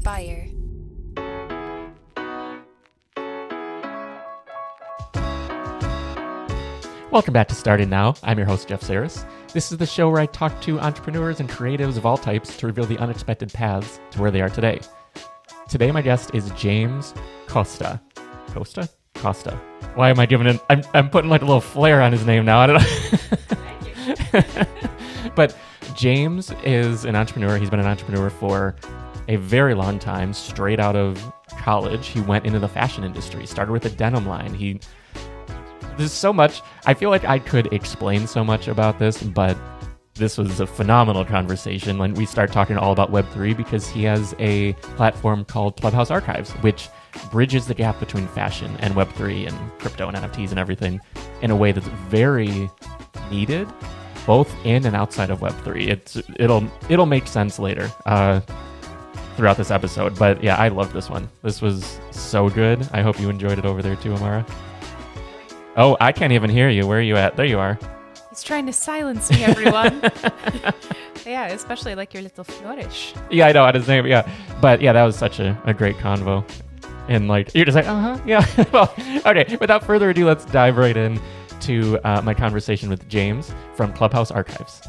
SPYR. Welcome back to Starting Now. I'm your host, Jeff Sarris. This is the show where I talk to entrepreneurs and creatives of all types to reveal the unexpected paths to where they are today. Today, my guest is James Costa. Costa. Why am I giving it? I'm putting like a little flair on his name now. I don't know. But James is an entrepreneur. He's been an entrepreneur for a very long time, straight out of college. He went into the fashion industry, started with a denim line. There's so much. I feel like I could explain so much about this, but this was a phenomenal conversation when we start talking all about Web3 because he has a platform called Clubhouse Archives, which bridges the gap between fashion and Web3 and crypto and NFTs and everything in a way that's very needed, both in and outside of Web3. It'll make sense later throughout this episode. But yeah, I loved this one. This was so good. I hope you enjoyed it over there too, Amara. Oh, I can't even hear you. Where are you at? There you are. He's trying to silence me, everyone. Yeah, especially like your little flourish. Yeah, I know at his name. Yeah. But yeah, that was such a great convo. And like, you're just like, yeah. Well, okay, without further ado, let's dive right in to my conversation with James from Clubhouse Archives.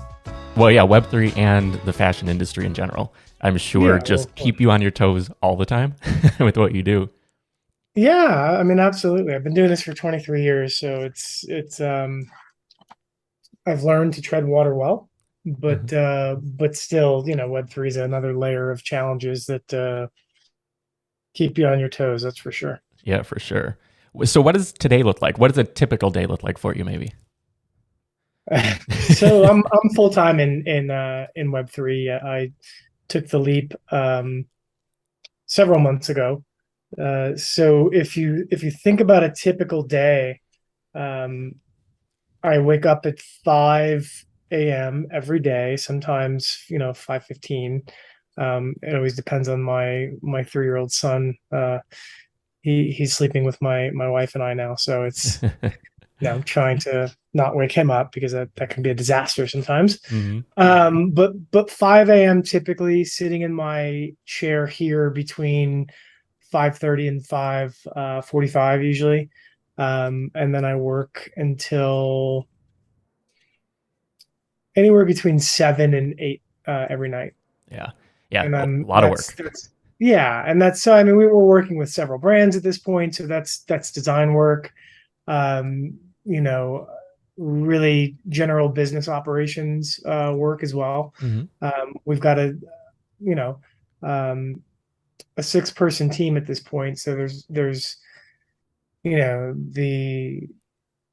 Well, yeah, Web3 and the fashion industry in general, I'm sure keep you on your toes all the time with what you do. Yeah, I mean, absolutely. I've been doing this for 23 years, so it's I've learned to tread water well, but still, Web3 is another layer of challenges that keep you on your toes. That's for sure. Yeah, for sure. So, what does today look like? What does a typical day look like for you, maybe? So, I'm full time in Web3. I took the leap several months ago. So if you think about a typical day, I wake up at 5 a.m. every day, sometimes 5:15. It always depends on my 3-year-old son. He's sleeping with my wife and I now, so it's I'm trying to not wake him up because that can be a disaster sometimes. Mm-hmm. But 5 a.m. typically, sitting in my chair here between 5:30 and 5:45 usually, and then I work until anywhere between 7 and 8 every night. Yeah, and then a lot of work. And that's so. I mean, we were working with several brands at this point, so that's design work. Really general business operations work as well. Mm-hmm. We've got a 6-person team at this point, so there's the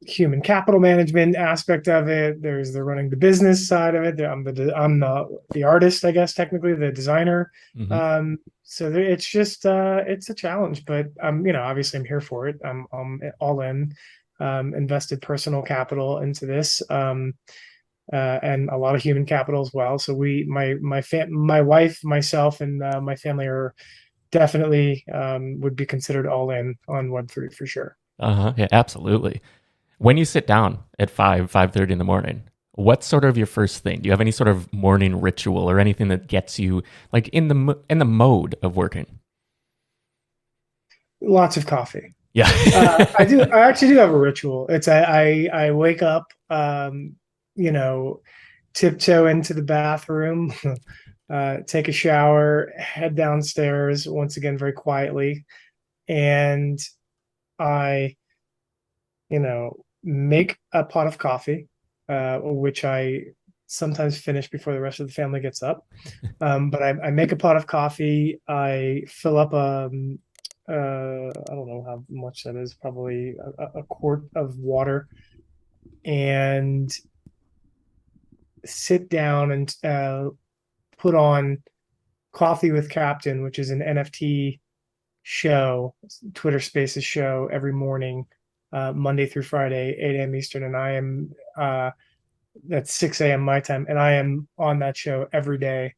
human capital management aspect of it, there's the running the business side of it. I'm the artist, I guess, technically the designer. Mm-hmm. So it's just it's a challenge, but obviously I'm here for it. I'm all in, invested personal capital into this, and a lot of human capital as well. So my wife, myself, and my family are definitely would be considered all in on Web3 for sure. Yeah, absolutely. When you sit down at 5:30 in the morning, what's sort of your first thing? Do you have any sort of morning ritual or anything that gets you like in the mode of working? Lots of coffee. Yeah. I actually do have a ritual. It's I wake up, tiptoe into the bathroom, take a shower, head downstairs once again very quietly, and I make a pot of coffee, which I sometimes finish before the rest of the family gets up. But I make a pot of coffee. I fill up I don't know how much that is, probably a quart of water, and sit down and put on Coffee with Captain, which is an NFT show, Twitter Spaces show every morning, Monday through Friday, 8 a.m. Eastern, and I am that's 6 a.m. my time, and I am on that show every day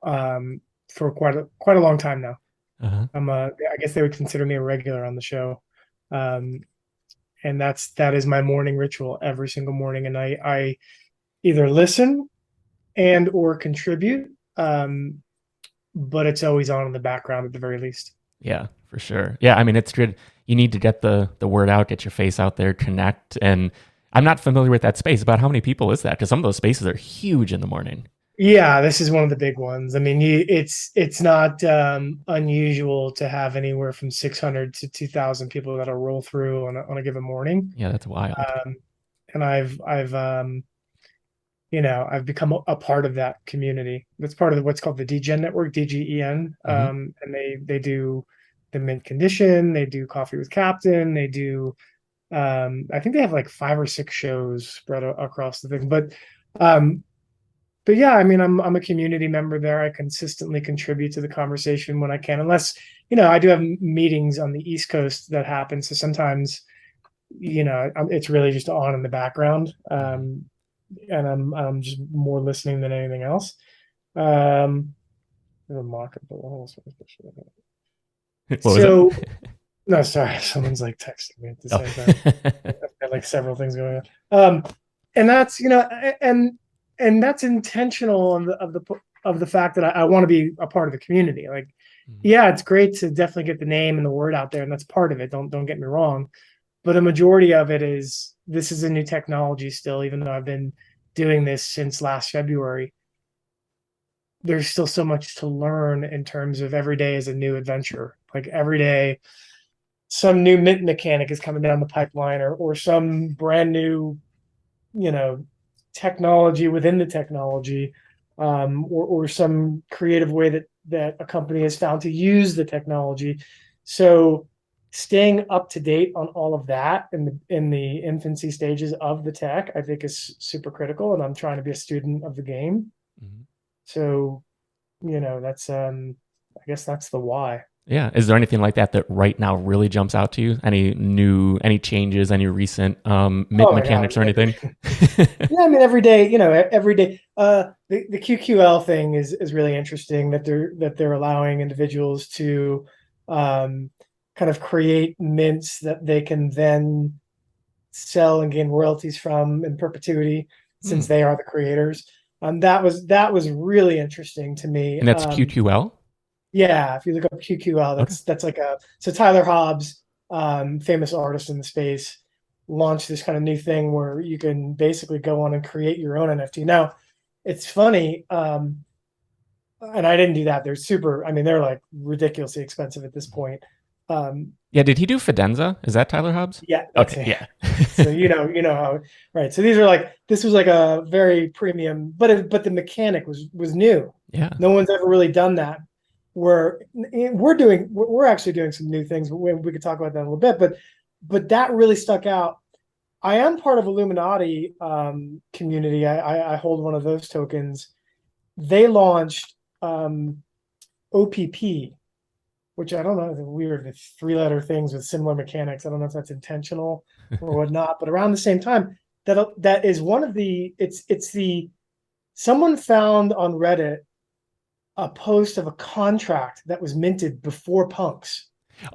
for quite a long time now. I guess they would consider me a regular on the show, and that is my morning ritual every single morning, and I either listen and or contribute but it's always on in the background at the very least. Yeah, for sure. Yeah, I mean, it's good. You need to get the word out, get your face out there, connect. And I'm not familiar with that space. About how many people is that? Because some of those spaces are huge in the morning. Yeah, this is one of the big ones. I mean, it's not unusual to have anywhere from 600 to 2,000 people that'll roll through on a given morning. Yeah, that's wild. And I've become a part of that community. That's part of what's called the DGen network, DGEN. Mhm. And they do the mint condition, they do coffee with Captain, they do I think they have like 5 or 6 shows spread across the thing. Um, but yeah, I mean, I'm a community member there. I consistently contribute to the conversation when I can, unless, I do have meetings on the East Coast that happen. So sometimes, it's really just on in the background. And I'm just more listening than anything else. Remarkable. What was it? So no, sorry, someone's like texting me at the Oh. same time. I've got like several things going on. And that's and that's intentional of the fact that I want to be a part of the community. Like, yeah, it's great to definitely get the name and the word out there, and that's part of it. Don't get me wrong, but a majority of it is this is a new technology still, even though I've been doing this since last February. There's still so much to learn in terms of every day is a new adventure. Like every day, some new mint mechanic is coming down the pipeline, or some brand new, you know, technology within the technology, or some creative way that a company has found to use the technology. So staying up to date on all of that in the infancy stages of the tech, I think is super critical. And I'm trying to be a student of the game. Mhm. So, that's I guess that's the why. Yeah. Is there anything like that right now really jumps out to you? Any changes, any recent mint Oh my God. mechanics or anything? Yeah, I mean every day, every day. The QQL thing is really interesting that they're allowing individuals to kind of create mints that they can then sell and gain royalties from in perpetuity Hmm. since they are the creators. That was really interesting to me. And that's QQL? Yeah, if you look up QQL, Okay. that's like so Tyler Hobbs, famous artist in the space, launched this kind of new thing where you can basically go on and create your own NFT. Now, it's funny, and I didn't do that. I mean, they're like ridiculously expensive at this point. Yeah. Did he do Fidenza? Is that Tyler Hobbs? Yeah, that's Okay. it. Yeah. So how, right. So this was like a very premium, but the mechanic was new. Yeah. No one's ever really done that. We're actually doing some new things, but we could talk about that in a little bit. But that really stuck out. I am part of Illuminati community. I hold one of those tokens. They launched OPP, which I don't know, the weird, it's 3-letter things with similar mechanics. I don't know if that's intentional or whatnot, but around the same time, that is one of the someone found on Reddit a post of a contract that was minted before punks.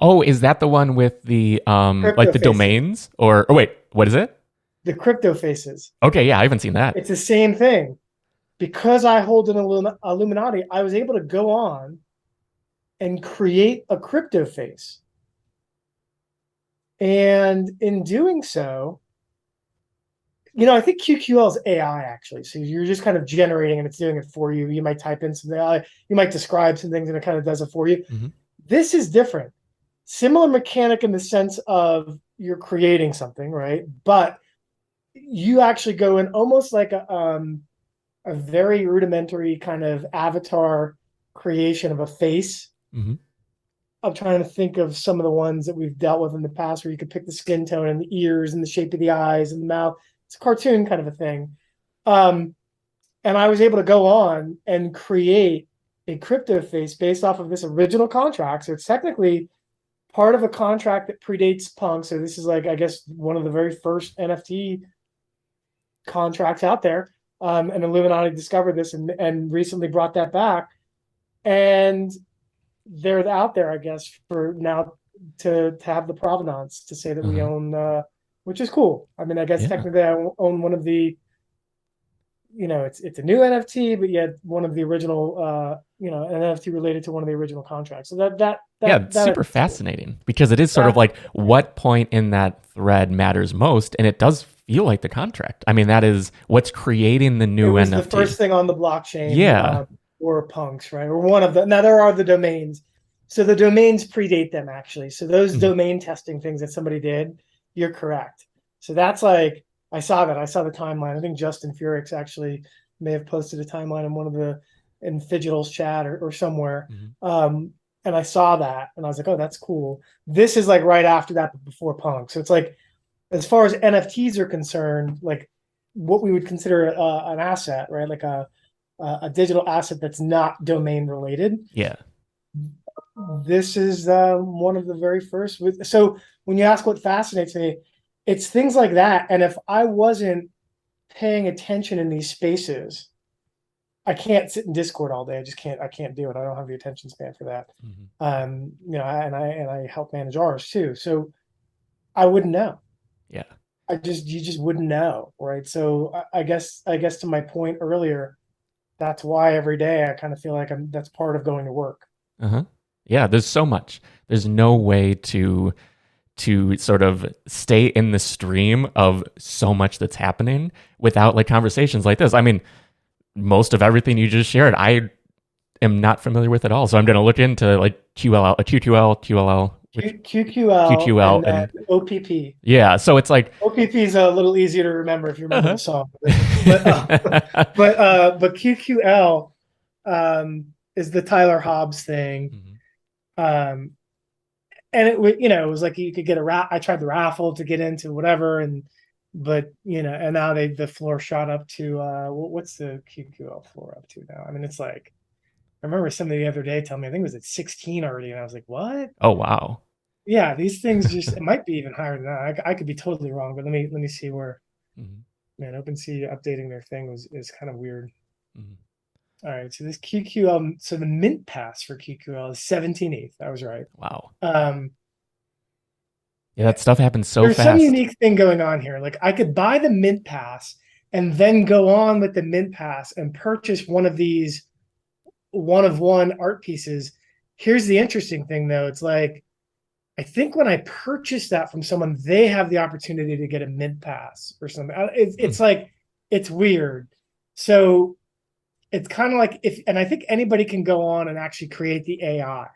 Oh, is that the one with the like Crypto the faces. domains? Or wait, what is it? The crypto faces. Okay, yeah, I haven't seen that. It's the same thing. Because I hold an Illuminati, I was able to go on and create a crypto face. And in doing so, I think QQL is AI actually. So you're just kind of generating and it's doing it for you. You might type in something, you might describe some things and it kind of does it for you. Mm-hmm. This is different. Similar mechanic in the sense of you're creating something, right? But you actually go in almost like a very rudimentary kind of avatar creation of a face. Mm-hmm. I'm trying to think of some of the ones that we've dealt with in the past where you could pick the skin tone and the ears and the shape of the eyes and the mouth. It's a cartoon kind of a thing. And I was able to go on and create a crypto face based off of this original contract. So it's technically part of a contract that predates punk. So this is like, I guess, one of the very first NFT contracts out there. And Illuminati discovered this and recently brought that back. And they're out there, I guess, for now to have the provenance to say that we own, which is cool. I mean, I guess technically I own one of the it's a new NFT, but yet one of the original, an NFT related to one of the original contracts. So Yeah, it's super fascinating because it is sort of like what point in that thread matters most, and it does feel like the contract. I mean, that is what's creating the new it was NFT. the first thing on the blockchain, Yeah. or punks, right? Or one of the. Now there are the domains, so the domains predate them actually. So those domain testing things that somebody did, you're correct. So that's like I saw that. I saw the timeline. I think Justin Furix actually may have posted a timeline in Fidgetal's chat or somewhere. And I saw that and I was like, oh, that's cool. This is like right after that, but before punk. So it's like, as far as NFTs are concerned, like what we would consider an asset, right? Like a digital asset that's not domain related. Yeah. This is one of the very first. So when you ask what fascinates me, it's things like that. And if I wasn't paying attention in these spaces, I can't sit in Discord all day. I can't do it. I don't have the attention span for that. And I help manage ours too. So I wouldn't know. Yeah. You just wouldn't know, right? So I guess to my point earlier, that's why every day I kind of feel like that's part of going to work. Yeah, there's so much. There's no way to sort of stay in the stream of so much that's happening without like conversations like this. I mean, most of everything you just shared, I am not familiar with at all. So I'm going to look into like QQL, and OPP. Yeah, so it's like OPP is a little easier to remember if you remember the song. But QQL is the Tyler Hobbs thing. And it was like you could get I tried the raffle to get into whatever, but and now the floor shot up to what's the QQL floor up to now? I mean, it's like I remember somebody the other day telling me I think it was at 16 already, and I was like, what? Oh wow. Yeah, these things it might be even higher than that. I could be totally wrong, but let me see where. Man, OpenSea updating their thing is kind of weird. All right, so this QQL, so the mint pass for QQL is 17th. I was right. Wow. Yeah, that stuff happens so fast. There's some unique thing going on here. Like I could buy the mint pass and then go on with the mint pass and purchase one of these one-of-one art pieces. Here's the interesting thing, though. It's like I think when I purchase that from someone, they have the opportunity to get a mint pass or something. It's like it's weird. So it's kind of like and I think anybody can go on and actually create the AI.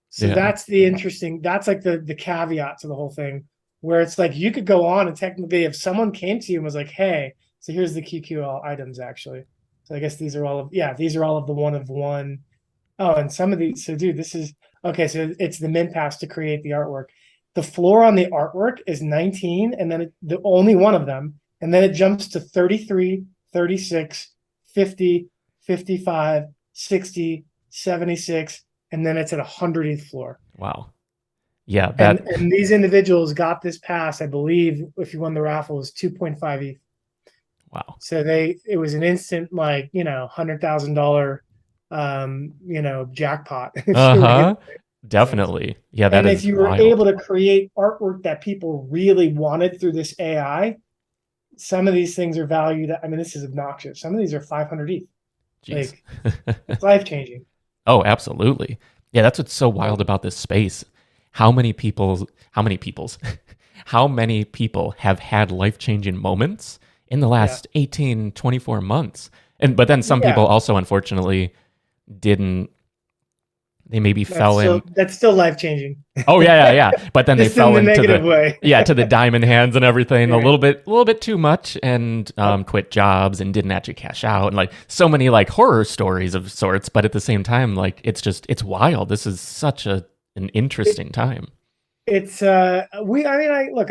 So that's the interesting, that's like the caveat to the whole thing, where it's like you could go on and technically if someone came to you and was like, hey, so here's the QQL items actually. So I guess these are all of the one-of-one. Oh, and some of these, so dude, this is, okay, so it's the mint pass to create the artwork. The floor on the artwork is 19, and then the only one of them, and then it jumps to 33, 36, 50, 55, 60, 76, and then it's at 100th floor. Wow. Yeah. And these individuals got this pass, I believe, if you won the raffle, was 2.5 ETH. Wow. So it was an instant, like, $100,000 jackpot. Definitely. Yeah, that and is if you were wild. able to create artwork that people really wanted through this AI, some of these things are valued. I mean, this is obnoxious. Some of these are 500 ETH. Jeez. Like, it's life-changing. Oh, absolutely. Yeah, that's what's so wild about this space. How many people have had life-changing moments in the last 18, 24 months? But then some people also, unfortunately, didn't. They maybe fell in. That's still life-changing. Oh yeah. But then they fell into negative way. To the diamond hands and everything a little bit too much, and quit jobs and didn't actually cash out, and like so many like horror stories of sorts. But at the same time, like it's wild. This is such an interesting time. It's I'm not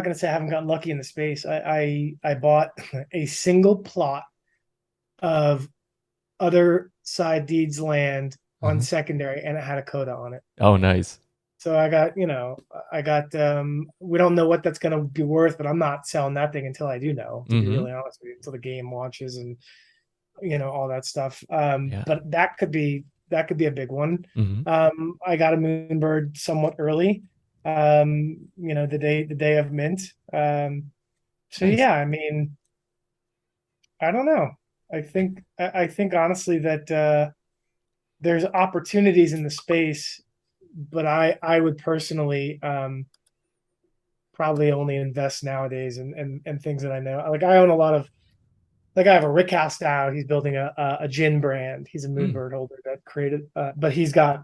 gonna say I haven't gotten lucky in the space. I bought a single plot of other side deeds land on secondary, and it had a coda on it. Oh, nice. So I got we don't know what that's gonna be worth, but I'm not selling that thing until I do know, to be really honest with you, until the game launches and all that stuff. But that could be a big one. I got a Moonbird somewhat early, the day of mint. Nice. Yeah, I mean, I don't know. I think honestly that there's opportunities in the space, but I would personally probably only invest nowadays and things that I know. Like I own a lot of, like I have a Rick House. He's building a gin brand. He's a Mm, Moonbird holder that created, but he's got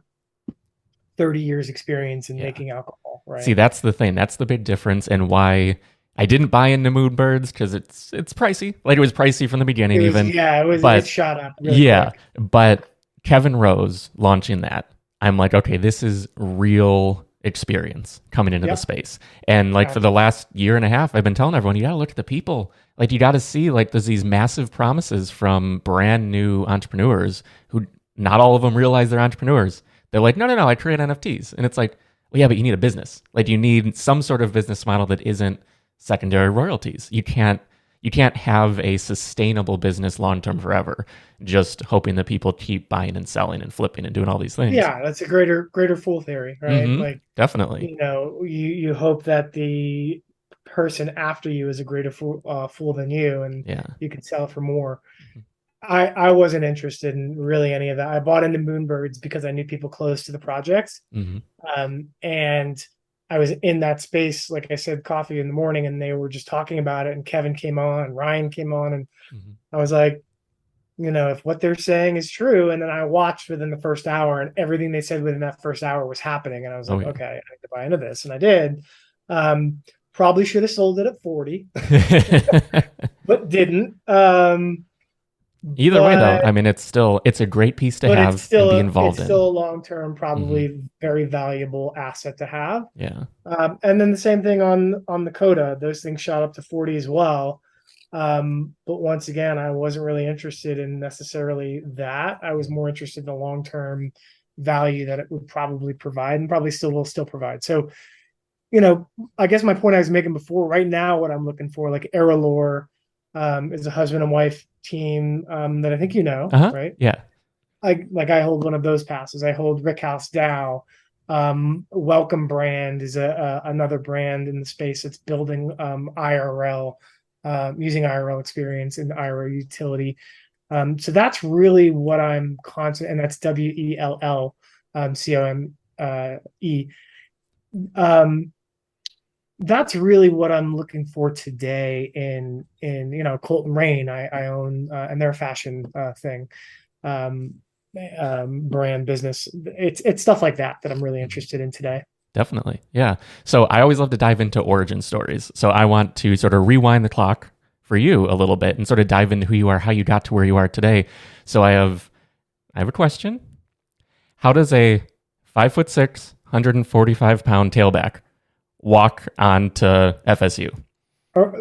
30 years experience in yeah. making alcohol, See, right? that's the thing. That's the big difference, and why I didn't buy into Moonbirds, because it's pricey. Like, it was pricey from the beginning, even. It But shot up really yeah, quick. but Kevin Rose launching that, I'm like, okay, this is real experience coming into the Yep. space. And like for the last year and a half, I've been telling everyone, you got to look at the people. Like, you got to see, like, there's these massive promises from brand new entrepreneurs who not all of them realize they're entrepreneurs. They're like, no, no, no, I create NFTs. And it's like, well, yeah, but you need a business. Like, you need some sort of business model that isn't secondary royalties. You can't have a sustainable business long term forever, just hoping that people keep buying and selling and flipping and doing all these things. Yeah, that's a greater fool theory, right? Mm-hmm. Like, Definitely. you hope that the person after you is a greater fool than you, and Yeah. you can sell for more. I wasn't interested in really any of that. I bought into Moonbirds because I knew people close to the project. Mm-hmm. And I was in that space, like I said, coffee in the morning, and they were just talking about it. And Kevin came on, and Ryan came on, and Mm-hmm. I was like, if what they're saying is true. And then I watched within the first hour, and everything they said within that first hour was happening. And I was Oh like, yeah. okay, I have to buy into this, and I did. Probably should have sold it at 40, but didn't. Either way, though, I mean, it's a great piece to But it's have and still be a involved it's still in. a long-term, Mm-hmm. probably very valuable asset to have. Yeah. And then the same thing on the Coda. Those things shot up to 40 as well. But once again, I wasn't really interested in necessarily that. I was more interested in the long-term value that it would probably provide, and probably still will still provide. So, I guess my point I was making before, right now, what I'm looking for, like Errolore, is a husband and wife team that I think Uh huh. right? Yeah. I hold one of those passes. I hold Rick House DAO. Welcome Brand is another brand in the space that's building IRL, using IRL experience in the IRL utility. So that's really what I'm constant, and that's WELL, COME. That's really what I'm looking for today in Colton Rain. I own, and their fashion thing. Um, Brand business. It's stuff like that that I'm really Mm-hmm. interested in today. Definitely. Yeah. So I always love to dive into origin stories. So I want to sort of rewind the clock for you a little bit and sort of dive into who you are, how you got to where you are today. So I have a question. How does a 5'6", 145-pound tailback walk onto FSU?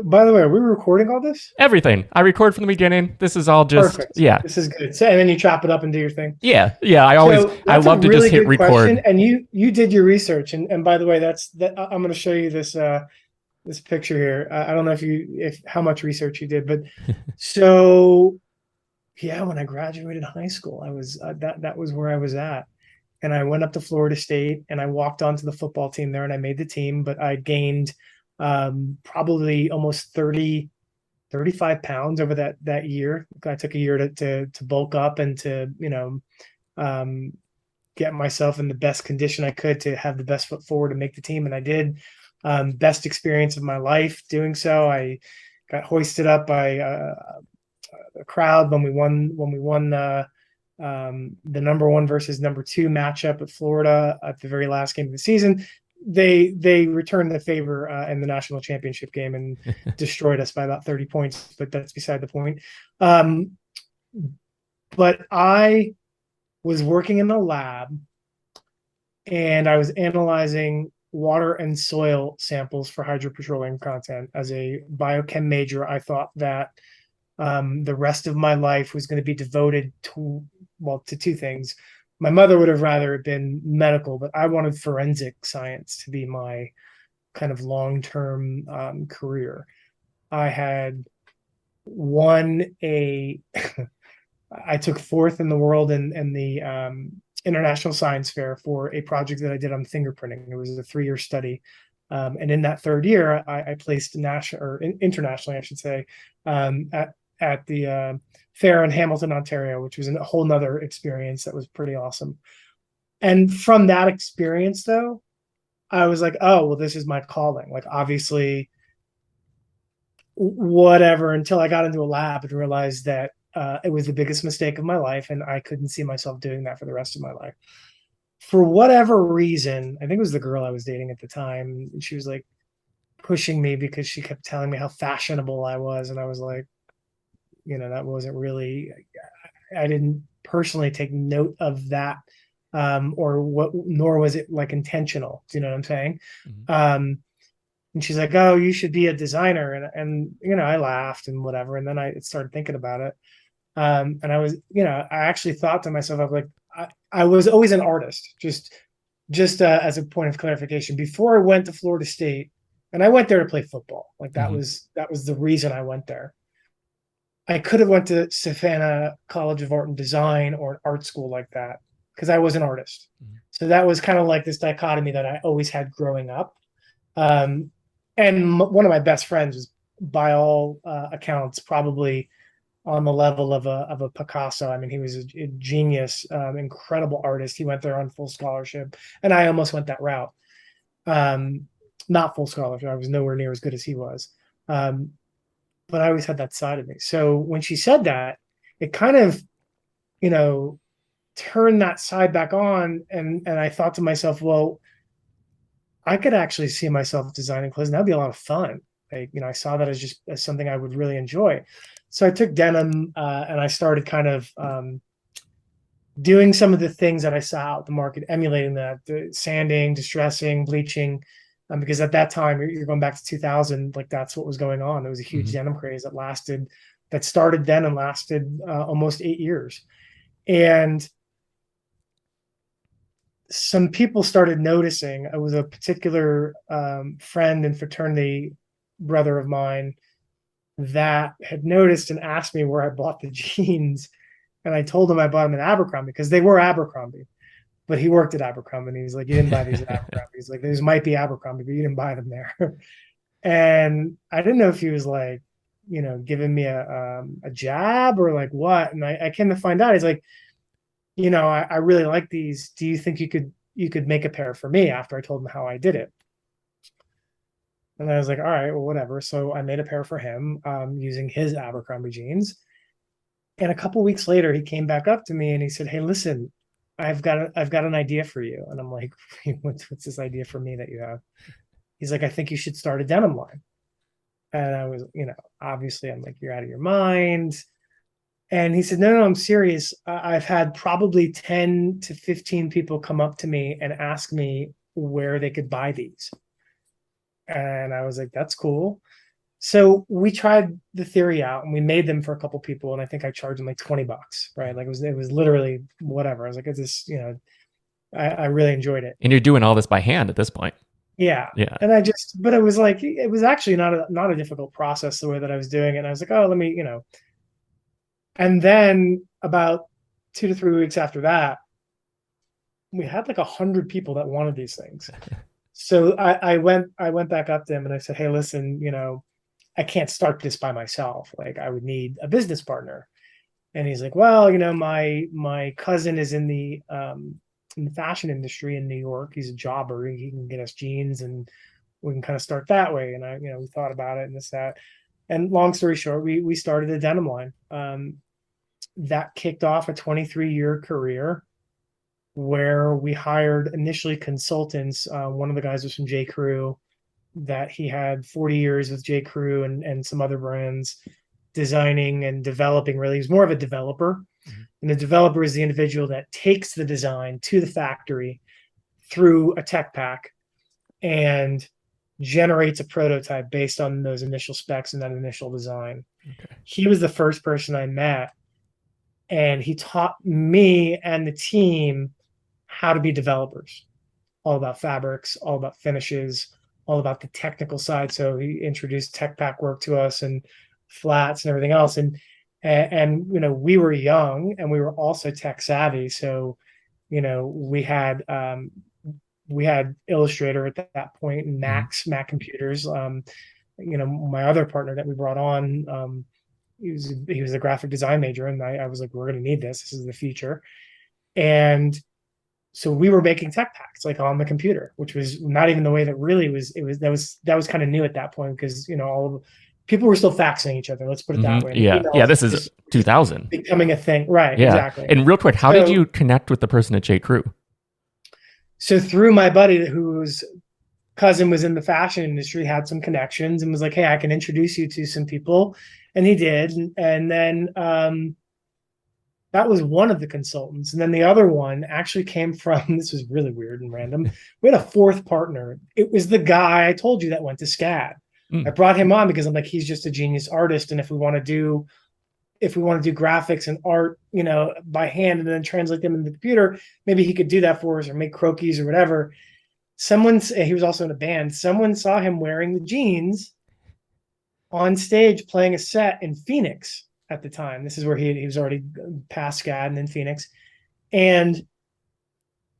By the way, are we recording all this? Everything. I record from the beginning. This is all just Perfect. yeah. This is good. So, and then you chop it up and do your thing. Yeah. I love to just hit record. Question, and you did your research. And by the way, I'm going to show you this this picture here. I don't know if how much research you did, but so yeah, when I graduated high school, I was that was where I was at. And I went up to Florida State, and I walked onto the football team there, and I made the team, but I gained probably almost 35 pounds over that year. I took a year to bulk up and to um, get myself in the best condition I could to have the best foot forward to make the team, and I did. Best experience of my life doing so. I got hoisted up by the crowd when we won the number one versus number two matchup at Florida at the very last game of the season. They returned the favor in the national championship game and destroyed us by about 30 points, but that's beside the point. But I was working in the lab, and I was analyzing water and soil samples for hydropetroleum content. As a biochem major, I thought that the rest of my life was going to be devoted to two things. My mother would have rather been medical, but I wanted forensic science to be my kind of long-term career. I had won I took fourth in the world in the International Science Fair for a project that I did on fingerprinting. It was a 3-year study. And in that third year, I placed national or internationally, I should say, at at the fair in Hamilton, Ontario, which was a whole nother experience that was pretty awesome. And from that experience, though, I was like, oh, well, this is my calling. Like, obviously, whatever, until I got into a lab and realized that it was the biggest mistake of my life, and I couldn't see myself doing that for the rest of my life. For whatever reason, I think it was the girl I was dating at the time, and she was like pushing me because she kept telling me how fashionable I was, and I was like, that wasn't really, I didn't personally take note of that, or what, nor was it like intentional. Do you know what I'm saying? Mhm. And she's like, "Oh, you should be a designer," and I laughed and whatever, and then I started thinking about it, and I was, I actually thought to myself, I was like, I was always an artist, just as a point of clarification. Before I went to Florida State, and I went there to play football, like that Mhm. was the reason I went there. I could have went to Savannah College of Art and Design or an art school like that because I was an artist. Mhm. So that was kind of like this dichotomy that I always had growing up. Um, and one of my best friends was, by all accounts, probably on the level of a Picasso. I mean, he was a genius, incredible artist. He went there on full scholarship, and I almost went that route. Um, Not full scholarship. I was nowhere near as good as he was. Um, but I always had that side of me. So when she said that, it kind of, you know, turned that side back on, and I thought to myself, well, I could actually see myself designing clothes, and that'd be a lot of fun. Like, I saw that as just as something I would really enjoy. So I took denim, and I started kind of doing some of the things that I saw out the market, emulating that, the sanding, distressing, bleaching, because at that time, you're going back to 2000, like that's what was going on. There was a huge Mhm. denim craze that started then and lasted almost 8 years. And some people started noticing. It was a particular friend and fraternity brother of mine that had noticed and asked me where I bought the jeans. And I told him I bought them at Abercrombie because they were Abercrombie. But he worked at Abercrombie, and he's like, "You didn't buy these at Abercrombie." He's like, "These might be Abercrombie, but you didn't buy them there." And I didn't know if he was like, giving me a jab or like what. And I came to find out, he's like, I really like these. Do you think you could make a pair for me? After I told him how I did it. And I was like, all right, well, whatever. So I made a pair for him, using his Abercrombie jeans. And a couple weeks later, he came back up to me and he said, "Hey, listen, I've got an idea for you." And I'm like, what's this idea for me that you have?" He's like, "I think you should start a denim line." And I was, obviously, I'm like, "You're out of your mind." And he said, "No, no, I'm serious. I've had probably 10 to 15 people come up to me and ask me where they could buy these." And I was like, "That's cool." So we tried the theory out and we made them for a couple people. And I think I charged them like $20, right? Like it was literally whatever. I was like, it's just, I really enjoyed it. And you're doing all this by hand at this point. Yeah. Yeah. And but it was actually not a difficult process the way that I was doing it. And I was like, oh, let me, and then about 2 to 3 weeks after that, we had like 100 people that wanted these things. So I went back up to him and I said, "Hey, listen, I can't start this by myself. Like I would need a business partner." And he's like, "Well, my cousin is in the fashion industry in New York. He's a jobber. He can get us jeans and we can kind of start that way." And we thought about it and this, that. And long story short, we started a denim line. That kicked off a 23-year career where we hired initially consultants. One of the guys was from J. Crew, that he had 40 years with J. Crew and some other brands, designing and developing. Really, he's more of a developer. Mhm. And the developer is the individual that takes the design to the factory through a tech pack and generates a prototype based on those initial specs and that initial design. Okay. He was the first person I met, and he taught me and the team how to be developers, all about fabrics, all about finishes, all about the technical side. So he introduced tech pack work to us and flats and everything else. And we were young and we were also tech savvy. So, we had Illustrator at that point and Mhm. Mac computers. My other partner that we brought on, he was a graphic design major, and I was like, we're going to need this. This is the future. And so we were making tech packs like on the computer, which was not even the way that really was. That was kind of new at that point because all of people were still faxing each other. Let's put it that way. Yeah. This is 2000 becoming a thing, right? Yeah, exactly. And real quick, how did you connect with the person at J. Crew? So through my buddy whose cousin was in the fashion industry, had some connections, and was like, "Hey, I can introduce you to some people," and he did, and then that was one of the consultants. And then the other one actually came from, this was really weird and random. We had a fourth partner. It was the guy I told you that went to SCAD. I brought him on because I'm like, he's just a genius artist. And if we want to do graphics and art, by hand and then translate them into the computer, maybe he could do that for us or make croquis or whatever. He was also in a band. Someone saw him wearing the jeans on stage playing a set in Phoenix at the time. This is where he was already past SCAD and in Phoenix. And,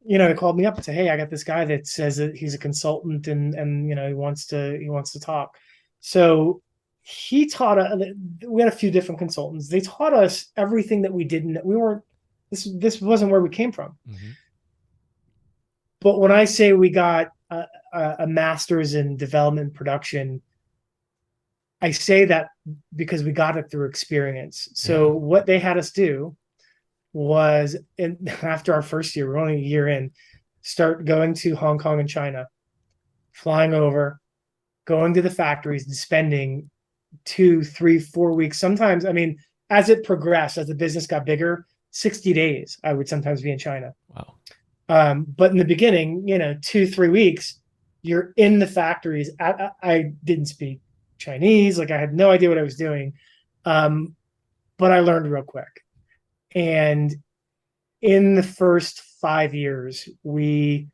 he called me up and said, "Hey, I got this guy that says that he's a consultant and he wants to talk." So he taught us, we had a few different consultants. They taught us everything that we didn't, this wasn't where we came from. But when I say we got a master's in development production, I say that because we got it through experience. So what they had us do was, after our first year, we're only a year in, start going to Hong Kong and China, flying over, going to the factories and spending 2, 3, 4 weeks. Sometimes, as it progressed, as the business got bigger, 60 days, I would sometimes be in China. Wow. But in the beginning, 2, 3 weeks, you're in the factories. I didn't speak Chinese. Like I had no idea what I was doing. But I learned real quick. And in the first 5 years, we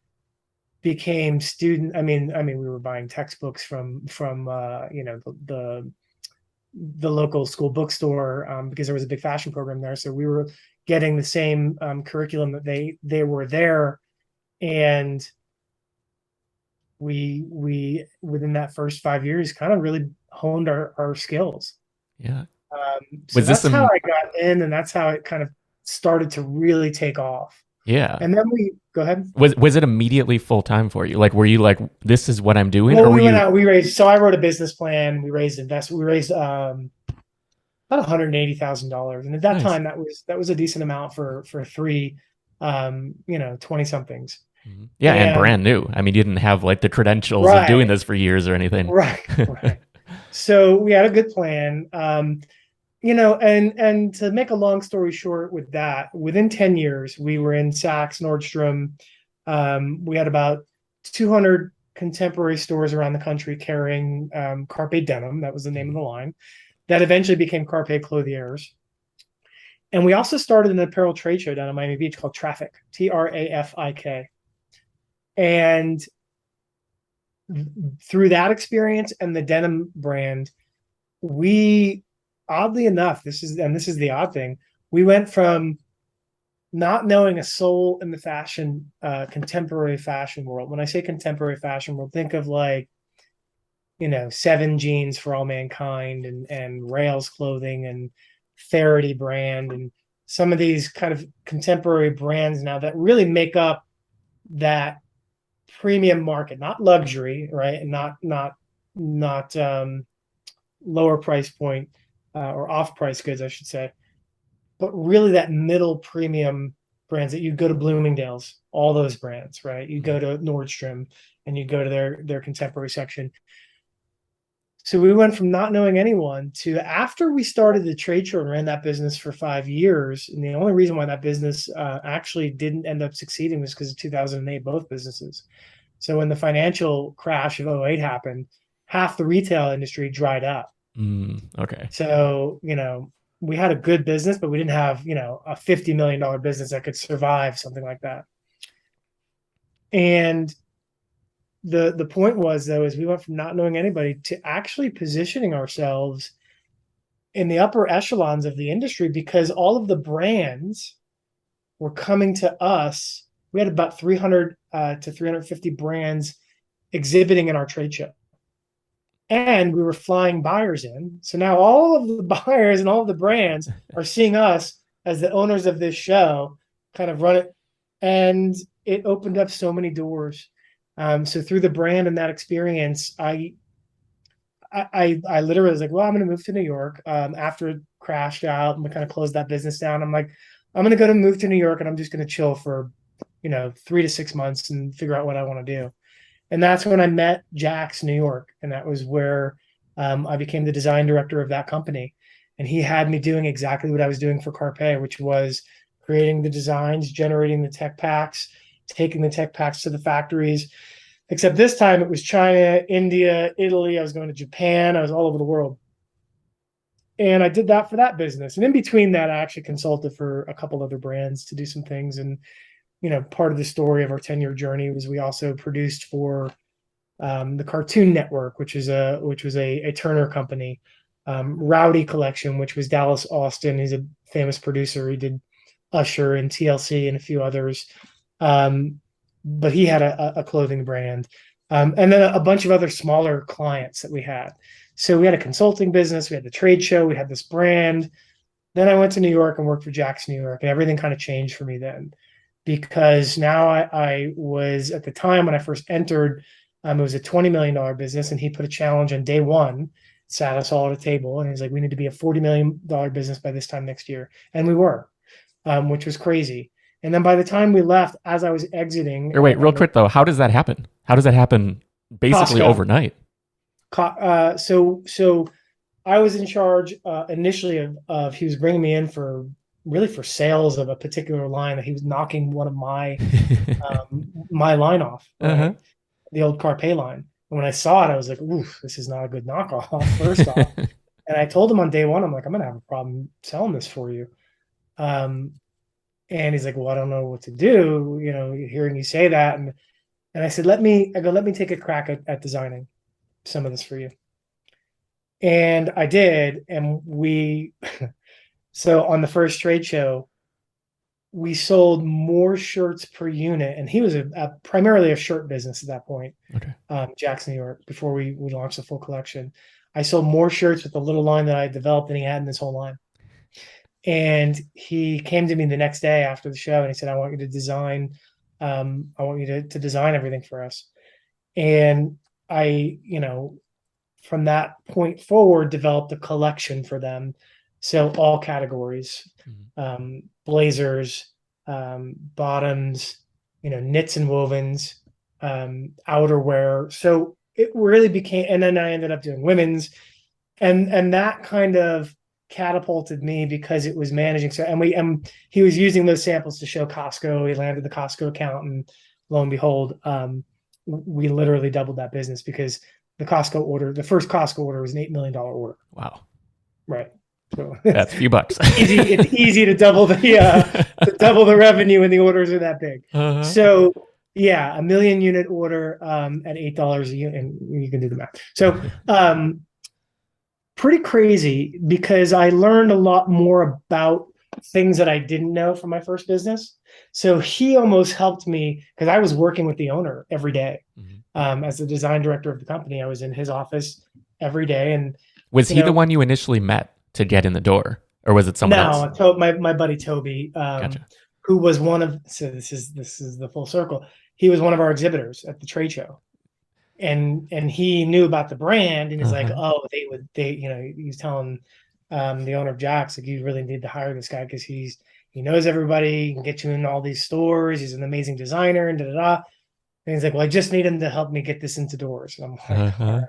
became student. We were buying textbooks from the local school bookstore because there was a big fashion program there. So we were getting the same curriculum that they were there. And we within that first 5 years kind of really honed our skills. Yeah. So that's how I got in, and that's how it kind of started to really take off. Yeah. And then go ahead. Was it immediately full time for you? Like, were you like, this is what I'm doing? Well, we went out, so I wrote a business plan. We raised investment. We raised about $180,000. And at that time, that was a decent amount for 3, 20 somethings. Yeah. And brand new. You didn't have like the credentials of doing this for years or anything. Right. So we had a good plan. And to make a long story short with that, within 10 years, we were in Saks, Nordstrom. We had about 200 contemporary stores around the country carrying Carpe Denim. That was the name of the line. That eventually became Carpe Clothiers. And we also started an apparel trade show down in Miami Beach called Traffic, Trafik. And through that experience and the denim brand, we, oddly enough, this is the odd thing, we went from not knowing a soul in the contemporary fashion world. When I say contemporary fashion world, think of like, Seven Jeans for All Mankind and Rails Clothing and Faraday brand and some of these kind of contemporary brands now that really make up that premium market, not luxury, right? And not lower price point or off-price goods, I should say, but really that middle premium brands that you go to Bloomingdale's, all those brands, right? You go to Nordstrom and you go to their contemporary section. So we went from not knowing anyone to, after we started the trade show and ran that business for 5 years, and the only reason why that business actually didn't end up succeeding was because of 2008, both businesses. So when the financial crash of 2008 happened, half the retail industry dried up. Okay. So, we had a good business, but we didn't have, a $50 million business that could survive something like that. And the point was, though, is we went from not knowing anybody to actually positioning ourselves in the upper echelons of the industry because all of the brands were coming to us. We had about 300 to 350 brands exhibiting in our trade show. and we were flying buyers in. So now all of the buyers and all of the brands are seeing us as the owners of this show kind of run it. And it opened up so many doors. So through the brand and that experience, I literally was like, well, I'm going to move to New York. After it crashed out and we kind of closed that business down, I'm like, I'm going to move to New York and I'm just going to chill for, 3 to 6 months and figure out what I want to do. And that's when I met Jax New York. And that was where I became the design director of that company. And he had me doing exactly what I was doing for Carpe, which was creating the designs, generating the tech packs, taking the tech packs to the factories. Except this time it was China, India, Italy. I was going to Japan. I was all over the world. And I did that for that business. And in between that, I actually consulted for a couple other brands to do some things. And, part of the story of our 10-year journey was we also produced for the Cartoon Network, which was a Turner company, Rowdy Collection, which was Dallas Austin. He's a famous producer. He did Usher and TLC and a few others. But he had a clothing brand. And then a bunch of other smaller clients that we had. So we had a consulting business, we had the trade show, we had this brand. Then I went to New York and worked for Jax New York, and everything kind of changed for me then. Because now I was, at the time when I first entered, it was a $20 million business, and he put a challenge on day one, sat us all at a table, and he's like, we need to be a $40 million business by this time next year. And we were, which was crazy. And then by the time we left, as I was exiting. Or wait, real quick though, how does that happen? How does that happen basically Costco. overnight? So I was in charge initially of he was bringing me in for sales of a particular line that he was knocking one of my my line off, right? The old Carpe line. And when I saw it, I was like, ooh, this is not a good knockoff, first off. And I told him on day one, I'm like, I'm going to have a problem selling this for you. And he's like, well, I don't know what to do, hearing you say that. And I said, let me take a crack at designing some of this for you. And I did. And so on the first trade show, we sold more shirts per unit. And he was primarily a shirt business at that point. Okay. Jax New York, before we launched the full collection. I sold more shirts with the little line that I developed than he had in his whole line. And he came to me the next day after the show and he said, I want you to design, to design everything for us. And I, from that point forward, developed a collection for them. So all categories, blazers, bottoms, knits and wovens, outerwear. So it really became, and then I ended up doing women's, and that kind of catapulted me because it was managing. So, and he was using those samples to show Costco. He landed the Costco account, and lo and behold, we literally doubled that business because the first Costco order was an $8 million order. Wow. Right. So that's a few bucks. It's easy to double the revenue when the orders are that big. So yeah, a 1 million unit order at $8 a unit, and you can do the math. So pretty crazy, because I learned a lot more about things that I didn't know from my first business. So he almost helped me because I was working with the owner every day. As the design director of the company, I was in his office every day. And was he the one you initially met to get in the door, or was it someone else? No, my buddy Toby, Gotcha. who was so this is the full circle. He was one of our exhibitors at the trade show. And he knew about the brand, and he's like, oh, he's telling the owner of Jax, like, you really need to hire this guy because he knows everybody, he can get you in all these stores, he's an amazing designer, and da-da-da. And he's like, well, I just need him to help me get this into doors. And I'm like, all right.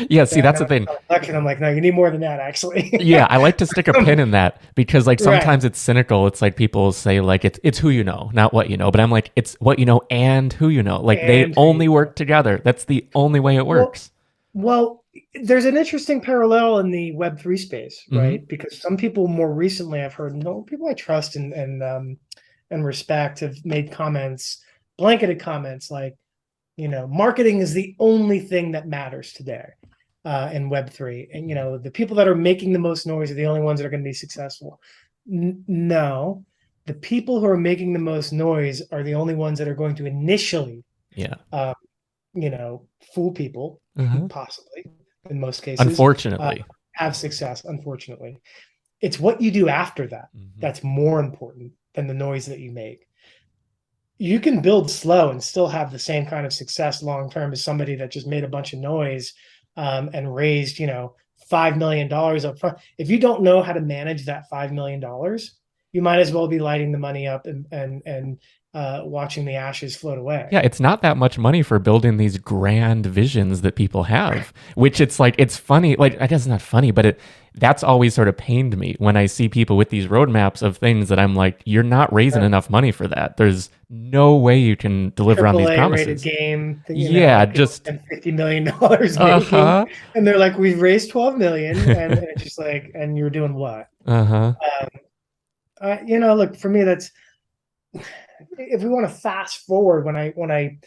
Yeah, see, that's the thing. And I'm like, no, you need more than that, actually. Yeah, I like to stick a pin in that because, like, sometimes it's cynical. It's like people say, like, it's who you know, not what you know. But I'm like, it's what you know and who you know. Like, they only work together. That's the only way it works. Well, there's an interesting parallel in the Web3 space, right? Because some people more recently, I've heard, people I trust and respect have made blanketed comments like, marketing is the only thing that matters today in Web3. And, the people that are making the most noise are the only ones that are going to be successful. No, the people who are making the most noise are the only ones that are going to initially, fool people, possibly. in most cases. Unfortunately. Have success, unfortunately. It's what you do after that that's more important than the noise that you make. You can build slow and still have the same kind of success long term as somebody that just made a bunch of noise and raised, $5 million up front. If you don't know how to manage that $5 million, you might as well be lighting the money up and watching the ashes float away. Yeah, it's not that much money for building these grand visions that people have, which it's like, it's funny. Like, I guess it's not funny, but that's always sort of pained me when I see people with these roadmaps of things that I'm like, you're not raising enough money for that. There's no way you can deliver on these promises. Rated game, just $50 million making, and they're like, we've raised 12 million, and it's just like, and you're doing what? Look, for me, that's, if we want to fast forward, when I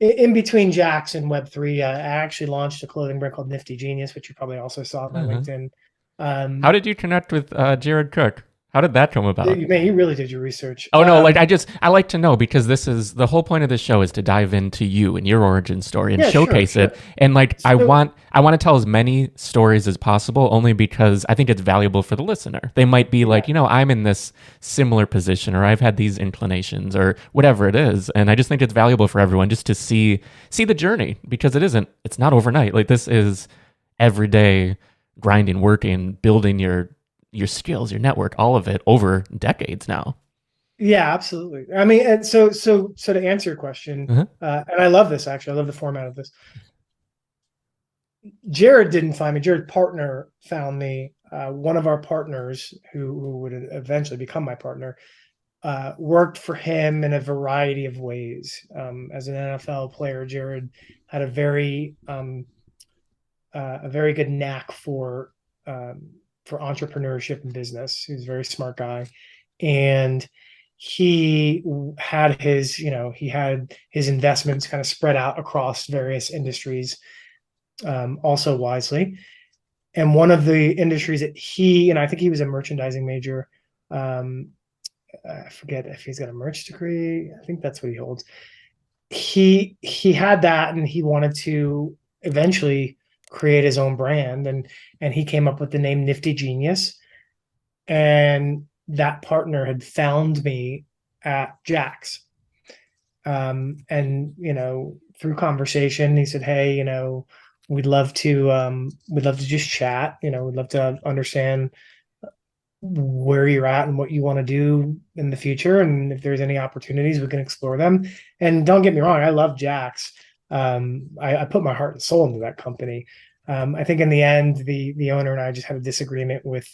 in between Jax and Web3, I actually launched a clothing brand called Nifty Genius, which you probably also saw on my LinkedIn. How did you connect with Jared Cook? How did that come about? Man, you really did your research. Oh, no, I like to know, because this is the whole point of this show, is to dive into you and your origin story and showcase it. And I want to tell as many stories as possible, only because I think it's valuable for the listener. They might be like, I'm in this similar position, or I've had these inclinations, or whatever it is. And I just think it's valuable for everyone just to see the journey, because it's not overnight. Like, this is every day grinding, working, building your skills, your network, all of it over decades now. Yeah, absolutely. I mean, and so to answer your question, and I love this, actually, I love the format of this. Jared didn't find me. Jared's partner found me. One of our partners, who would eventually become my partner, worked for him in a variety of ways. As an NFL player, Jared had a very good knack for entrepreneurship and business. He was a very smart guy, and he had his investments kind of spread out across various industries, also wisely. And one of the industries that I think he was a merchandising major. I forget if he's got a merch degree. I think that's what he holds. He had that, and he wanted to eventually create his own brand, and he came up with the name Nifty Genius. And that partner had found me at Jax, and through conversation, he said, hey, we'd love to just chat. We'd love to understand where you're at and what you want to do in the future, and if there's any opportunities, we can explore them. And don't get me wrong, I love Jax. I put my heart and soul into that company. I think in the end, the owner and I just had a disagreement with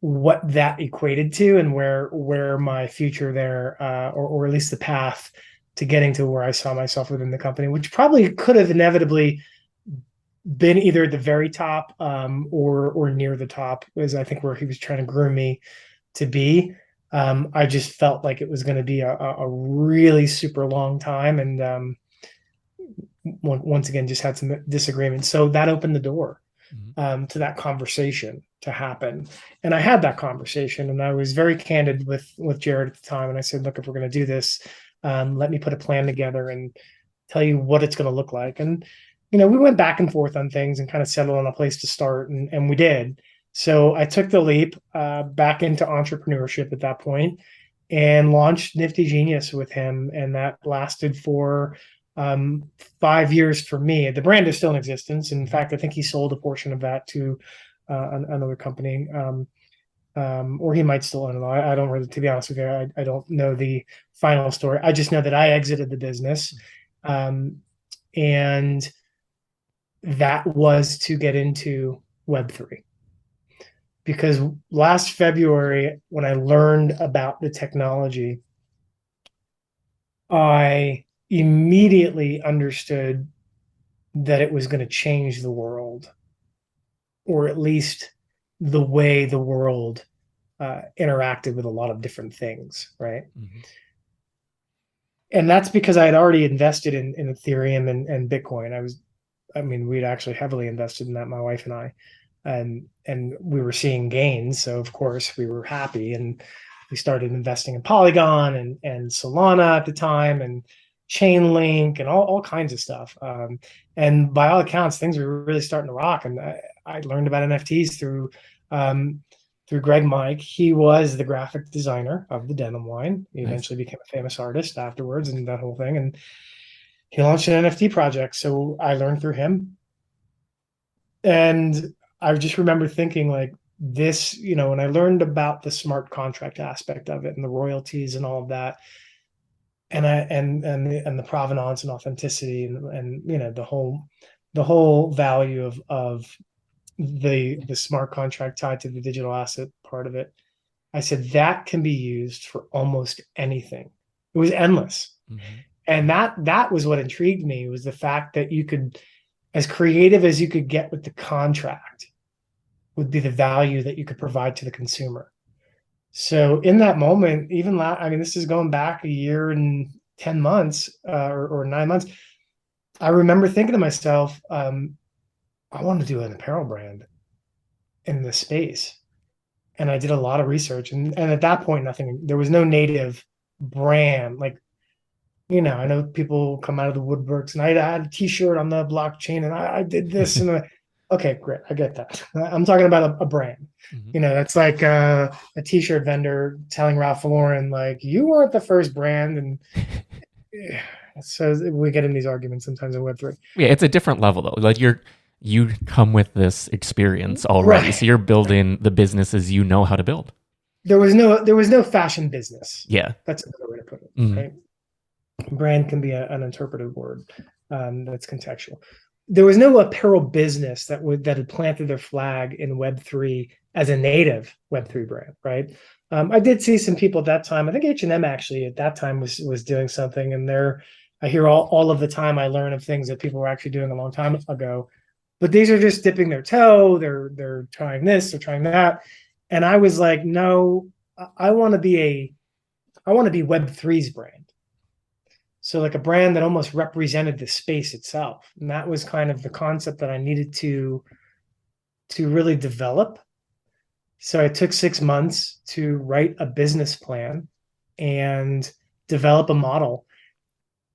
what that equated to, and where my future there, or at least the path to getting to where I saw myself within the company, which probably could have inevitably been either at the very top, or near the top, was, I think, where he was trying to groom me to be. I just felt like it was going to be a really super long time, and once again, just had some disagreements. So that opened the door to that conversation to happen. And I had that conversation, and I was very candid with Jared at the time. And I said, look, if we're going to do this, let me put a plan together and tell you what it's going to look like. And, we went back and forth on things and kind of settled on a place to start. And we did. So I took the leap back into entrepreneurship at that point and launched Nifty Genius with him. And that lasted for 5 years for me. The brand is still in existence. In fact, I think he sold a portion of that to another company, or he might still own it. I don't really, to be honest with you, I don't know the final story. I just know that I exited the business, and that was to get into Web3. Because last February, when I learned about the technology, I immediately understood that it was going to change the world, or at least the way the world interacted with a lot of different things, right? And that's because I had already invested in Ethereum and Bitcoin. We'd actually heavily invested in that, my wife and I, and we were seeing gains. So of course we were happy, and we started investing in Polygon and Solana at the time, and chain link and all kinds of stuff. And by all accounts, things were really starting to rock. And I learned about NFTs through Greg Mike. He was the graphic designer of the Denim line. He eventually became a famous artist afterwards and that whole thing. And he launched an NFT project. So I learned through him. And I just remember thinking like this, when I learned about the smart contract aspect of it and the royalties and all of that, and the provenance and authenticity and the whole value of the smart contract tied to the digital asset part of it, I said that can be used for almost anything. It was endless. Mm-hmm. And that was what intrigued me, was the fact that you could, as creative as you could get with the contract, would be the value that you could provide to the consumer. So in that moment, even this is going back a year and 10 months or 9 months, I remember thinking to myself, I want to do an apparel brand in this space. And I did a lot of research. And at that point, there was no native brand. Like, I know people come out of the woodworks, and I had a t-shirt on the blockchain and I did this and okay, great. I get that. I'm talking about a brand. Mm-hmm. That's like a t-shirt vendor telling Ralph Lauren, like, you weren't the first brand. And so we get in these arguments sometimes in Web3. Yeah, it's a different level though. Like you come with this experience already. Right. So you're building the businesses you know how to build. There was no fashion business. Yeah. That's another way to put it. Mm-hmm. Right? Brand can be an interpretive word that's contextual. There was no apparel business that had planted their flag in Web3 as a native Web3 brand, right? I did see some people at that time. I think H&M actually at that time was doing something, and I hear all of the time. I learn of things that people were actually doing a long time ago, but these are just dipping their toe. They're trying this, they're trying that, and I was like, no, I want to be Web3's brand. So like a brand that almost represented the space itself. And that was kind of the concept that I needed to really develop. So I took 6 months to write a business plan and develop a model.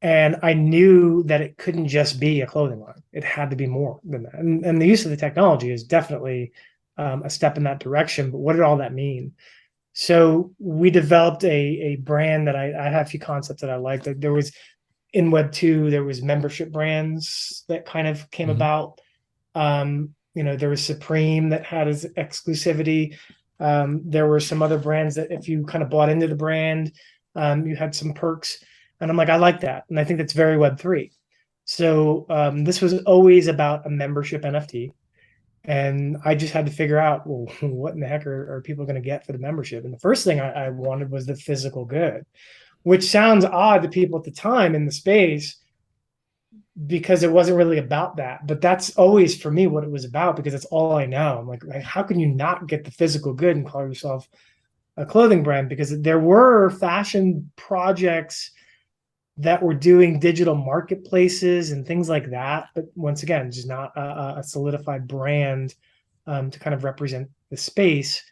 And I knew that it couldn't just be a clothing line. It had to be more than that. And the use of the technology is definitely a step in that direction. But what did all that mean? So we developed a brand that I have a few concepts that I liked. There was in Web 2, there was membership brands that kind of came mm-hmm. about. There was Supreme that had its exclusivity. There were some other brands that if you kind of bought into the brand, you had some perks. And I'm like, I like that. And I think that's very Web 3. So this was always about a membership NFT. And I just had to figure out, well, what in the heck are people going to get for the membership? And the first thing I wanted was the physical good, which sounds odd to people at the time in the space because it wasn't really about that. But that's always for me what it was about, because it's all I know. I'm like, how can you not get the physical good and call yourself a clothing brand? Because there were fashion projects that were doing digital marketplaces and things like that. But once again, just not a solidified brand to kind of represent the space.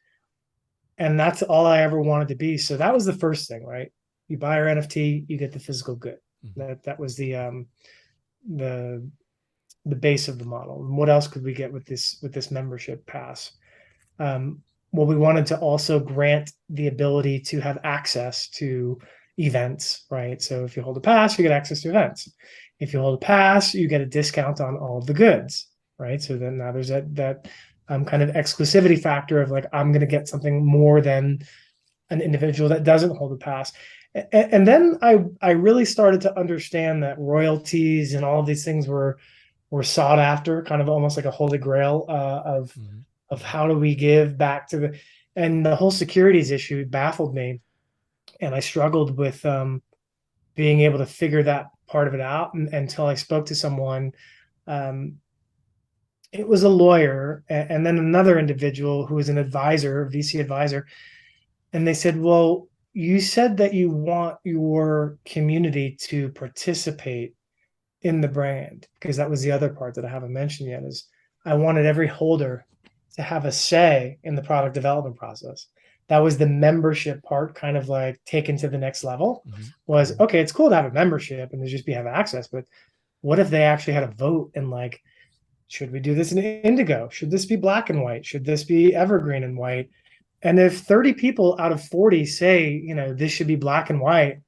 And that's all I ever wanted to be. So that was the first thing, right? You buy our NFT, you get the physical good. Mm-hmm. That was the base of the model. And what else could we get with this membership pass? Well, we wanted to also grant the ability to have access to events, right? So if you hold a pass, you get access to events. If you hold a pass, you get a discount on all of the goods, right? So then now there's that kind of exclusivity factor of like, I'm going to get something more than an individual that doesn't hold a pass. And then I really started to understand that royalties and all of these things were sought after, kind of almost like a holy grail of how do we give back to and the whole securities issue baffled me. And I struggled with being able to figure that part of it out until I spoke to someone. It was a lawyer and then another individual who was an advisor, a VC advisor. And they said, well, you said that you want your community to participate in the brand, because that was the other part that I haven't mentioned yet, is I wanted every holder to have a say in the product development process. that was the membership part kind of like taken to the next level. Mm-hmm. Was, okay, it's cool to have a membership and to just have access, but what if they actually had a vote and like, should we do this in indigo? Should this be black and white? Should this be evergreen and white? And if 30 people out of 40 say, you know, this should be black and white,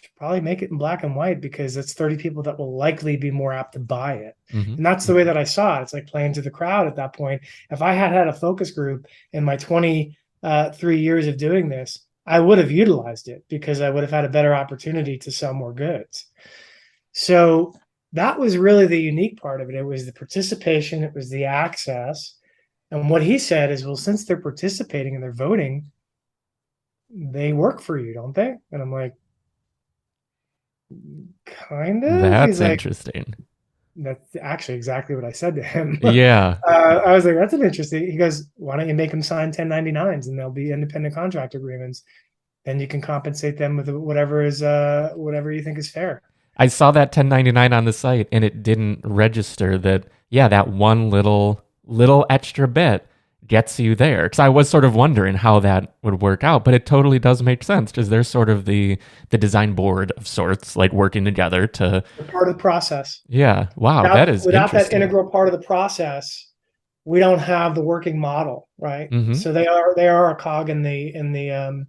should probably make it in black and white, because it's 30 people that will likely be more apt to buy it. Mm-hmm. And that's the way that I saw it. It's like playing to the crowd at that point. If I had a focus group in my 23 years of doing this, I would have utilized it because I would have had a better opportunity to sell more goods. So that was really the unique part of it. It was the participation, it was the access. And what he said is, well, since they're participating and they're voting, they work for you, don't they? And I'm like, kind of. That's interesting. That's actually exactly what I said to him. Yeah. I was like, that's an interesting. He goes, why don't you make them sign 1099s and they'll be independent contract agreements? Then you can compensate them with whatever you think is fair. I saw that 1099 on the site and it didn't register that, yeah, that one little extra bit gets you there. Because I was sort of wondering how that would work out, but it totally does make sense because they're sort of the design board of sorts, like working together to... They're part of the process. Yeah. Wow. Without that integral part of the process, we don't have the working model, right? Mm-hmm. So they are a cog in the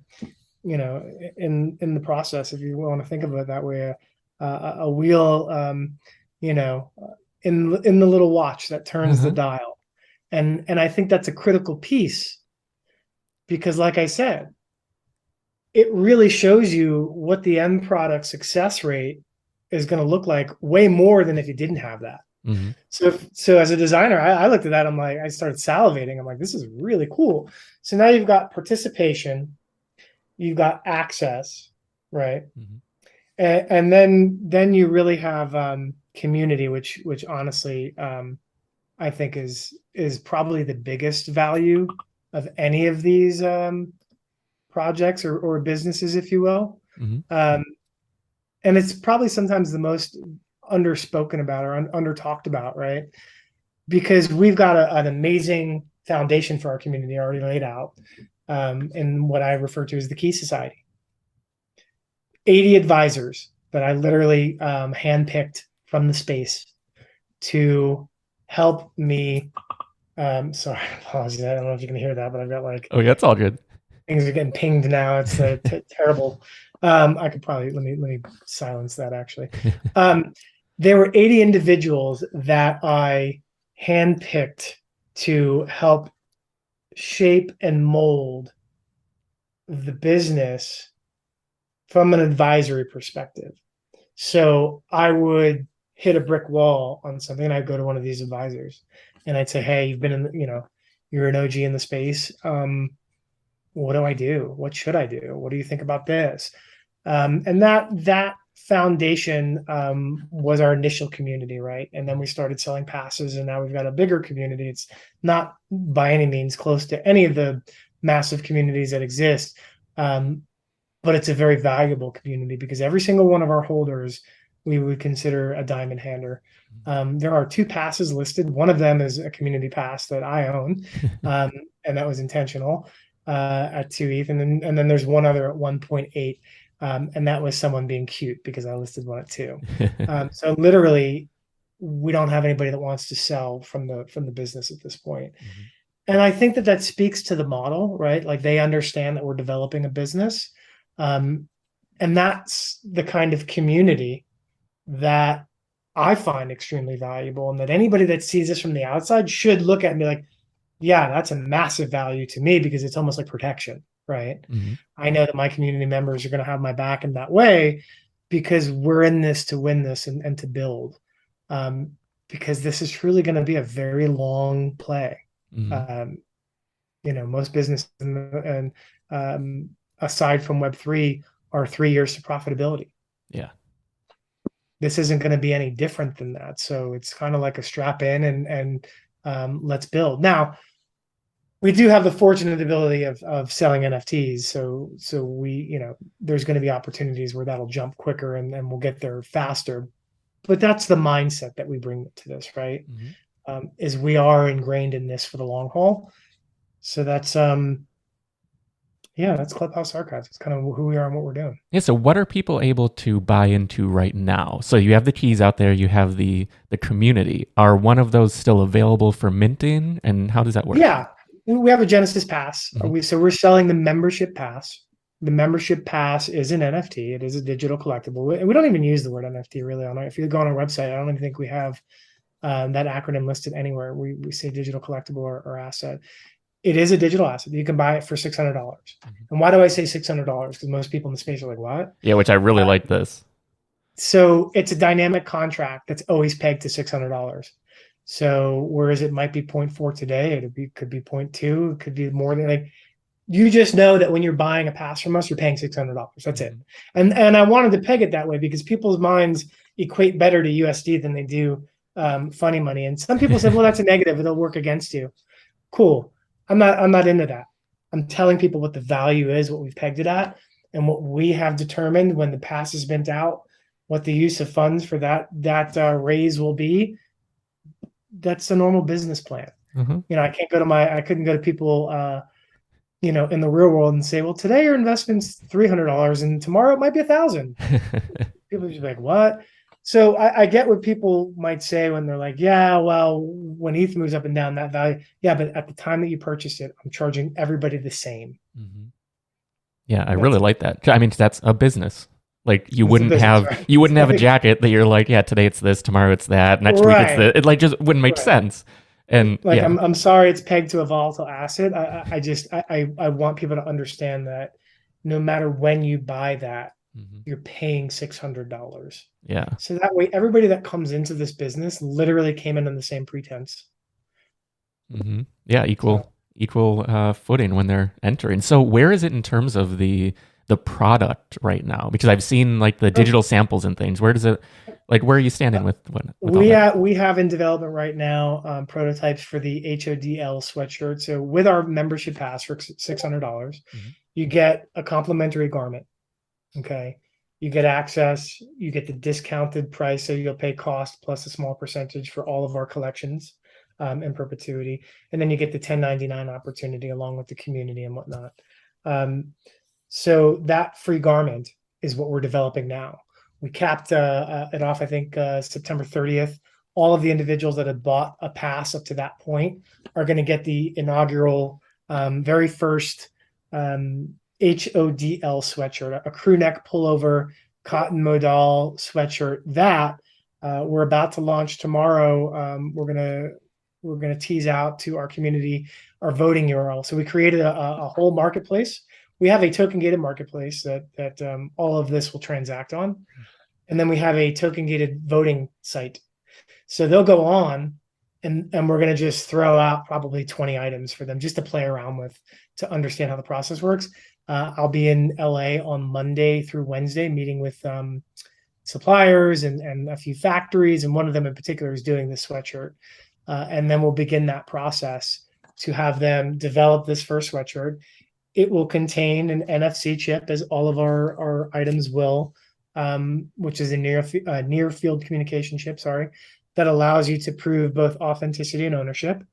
you know, in the process, if you want to think of it that way, a wheel, you know, in the little watch that turns the dial. And I think that's a critical piece, because like I said, it really shows you what the end product success rate is going to look like, way more than if you didn't have that. Mm-hmm. So as a designer, I looked at that. I'm like, I started salivating. I'm like, this is really cool. So now you've got participation, you've got access, right? Mm-hmm. And then you really have community, which honestly, I think is probably the biggest value of any of these projects or businesses, if you will. Mm-hmm. And it's probably sometimes the most underspoken about or under talked about, right? Because we've got an amazing foundation for our community already laid out in what I refer to as the Key Society. 80 advisors that I literally handpicked from the space to help me. Sorry, apologies. I don't know if you can hear that, but I've got like... Oh, yeah, it's all good. Things are getting pinged now. It's terrible. I could probably let me silence that actually. There were 80 individuals that I handpicked to help shape and mold the business from an advisory perspective. So I would hit a brick wall on something, and I'd go to one of these advisors and I'd say, hey, you've been in, you're an OG in the space. What do I do? What should I do? What do you think about this? And that foundation was our initial community, right? And then we started selling passes, and now we've got a bigger community. It's not by any means close to any of the massive communities that exist, but it's a very valuable community because every single one of our holders we would consider a diamond hander. There are 2 passes listed. One of them is a community pass that I own, and that was intentional at 2 ETH. And then there's one other at 1.8. And that was someone being cute because I listed one at 2. So literally, we don't have anybody that wants to sell from the business at this point. Mm-hmm. And I think that speaks to the model, right? Like they understand that we're developing a business. And that's the kind of community that I find extremely valuable, and that anybody that sees this from the outside should look at and be like, yeah, that's a massive value to me because it's almost like protection. Right. Mm-hmm. I know that my community members are going to have my back in that way because we're in this to win this and to build, because this is truly going to be a very long play. Mm-hmm. Most businesses and aside from Web3 are 3 years to profitability. Yeah. This isn't going to be any different than that. So it's kind of like a strap in and let's build. Now, we do have the fortunate ability of selling NFTs. So we, there's going to be opportunities where that'll jump quicker and we'll get there faster. But that's the mindset that we bring to this, right? Mm-hmm. Is we are ingrained in this for the long haul. So that's, yeah, that's Clubhouse Archives. It's kind of who we are and what we're doing. Yeah. So what are people able to buy into right now? So you have the keys out there, you have the community. Are one of those still available for minting? And how does that work? Yeah, we have a Genesis Pass. Mhm. So we're selling the membership pass. The membership pass is an NFT. It is a digital collectible. And we don't even use the word NFT really on our, if you go on our website, I don't even think we have that acronym listed anywhere. We say digital collectible or asset. It is a digital asset. You can buy it for $600. And why do I say $600? Because most people in the space are like, what? Yeah, which I really like this. So it's a dynamic contract that's always pegged to $600. So whereas it might be 0.4 today, could be 0.2, it could be more than, like, you just know that when you're buying a pass from us, you're paying $600. That's it. And I wanted to peg it that way because people's minds equate better to USD than they do funny money. And some people said, well, that's a negative. It'll work against you. Cool. I'm not into that. I'm telling people what the value is, what we've pegged it at, and what we have determined when the pass is bent out, what the use of funds for that raise will be. That's a normal business plan. You know, I couldn't go to people, you know, in the real world and say, well, today your investment's $300 and tomorrow it might be $1,000. People just be like, what? So I get what people might say when they're like, yeah, well, when ETH moves up and down, that value, yeah, but at the time that you purchased it, I'm charging everybody the same. Yeah, I really like that. I mean, that's a business. Like you It's a wouldn't business, have right? you wouldn't have a jacket that you're like, yeah, today it's this, tomorrow it's that, next week it's this. It like just wouldn't make Right. sense. And Like, yeah, I'm sorry it's pegged to a volatile asset. I want people to understand that no matter when you buy that, you're paying $600. yeah, So that way, everybody that comes into this business literally came in on the same pretense. yeah, equal footing when they're entering. So where is it in terms of the product right now? Because I've seen like the digital samples and things. Where does it, like, where are you standing with all that? We have in development right now prototypes for the HODL sweatshirt. So with our membership pass for $600, you get a complimentary garment. Okay. You get access, you get the discounted price. So you'll pay cost plus a small percentage for all of our collections in perpetuity. And then you get the 1099 opportunity along with the community and whatnot. So that free garment is what we're developing now. We capped it off, I think, September 30th. All of the individuals that had bought a pass up to that point are going to get the inaugural, very first HODL sweatshirt, a crew neck pullover cotton modal sweatshirt that we're about to launch tomorrow. We're gonna tease out to our community our voting URL. So we created a whole marketplace. We have a token gated marketplace that all of this will transact on, and then we have a token gated voting site. So they'll go on, and we're going to just throw out probably 20 items for them just to play around with, to understand how the process works. I'll be in LA on Monday through Wednesday meeting with suppliers and a few factories, and one of them in particular is doing this sweatshirt. And then we'll begin that process to have them develop this first sweatshirt. It will contain an NFC chip, as all of our items will, which is a near field communication chip, that allows you to prove both authenticity and ownership.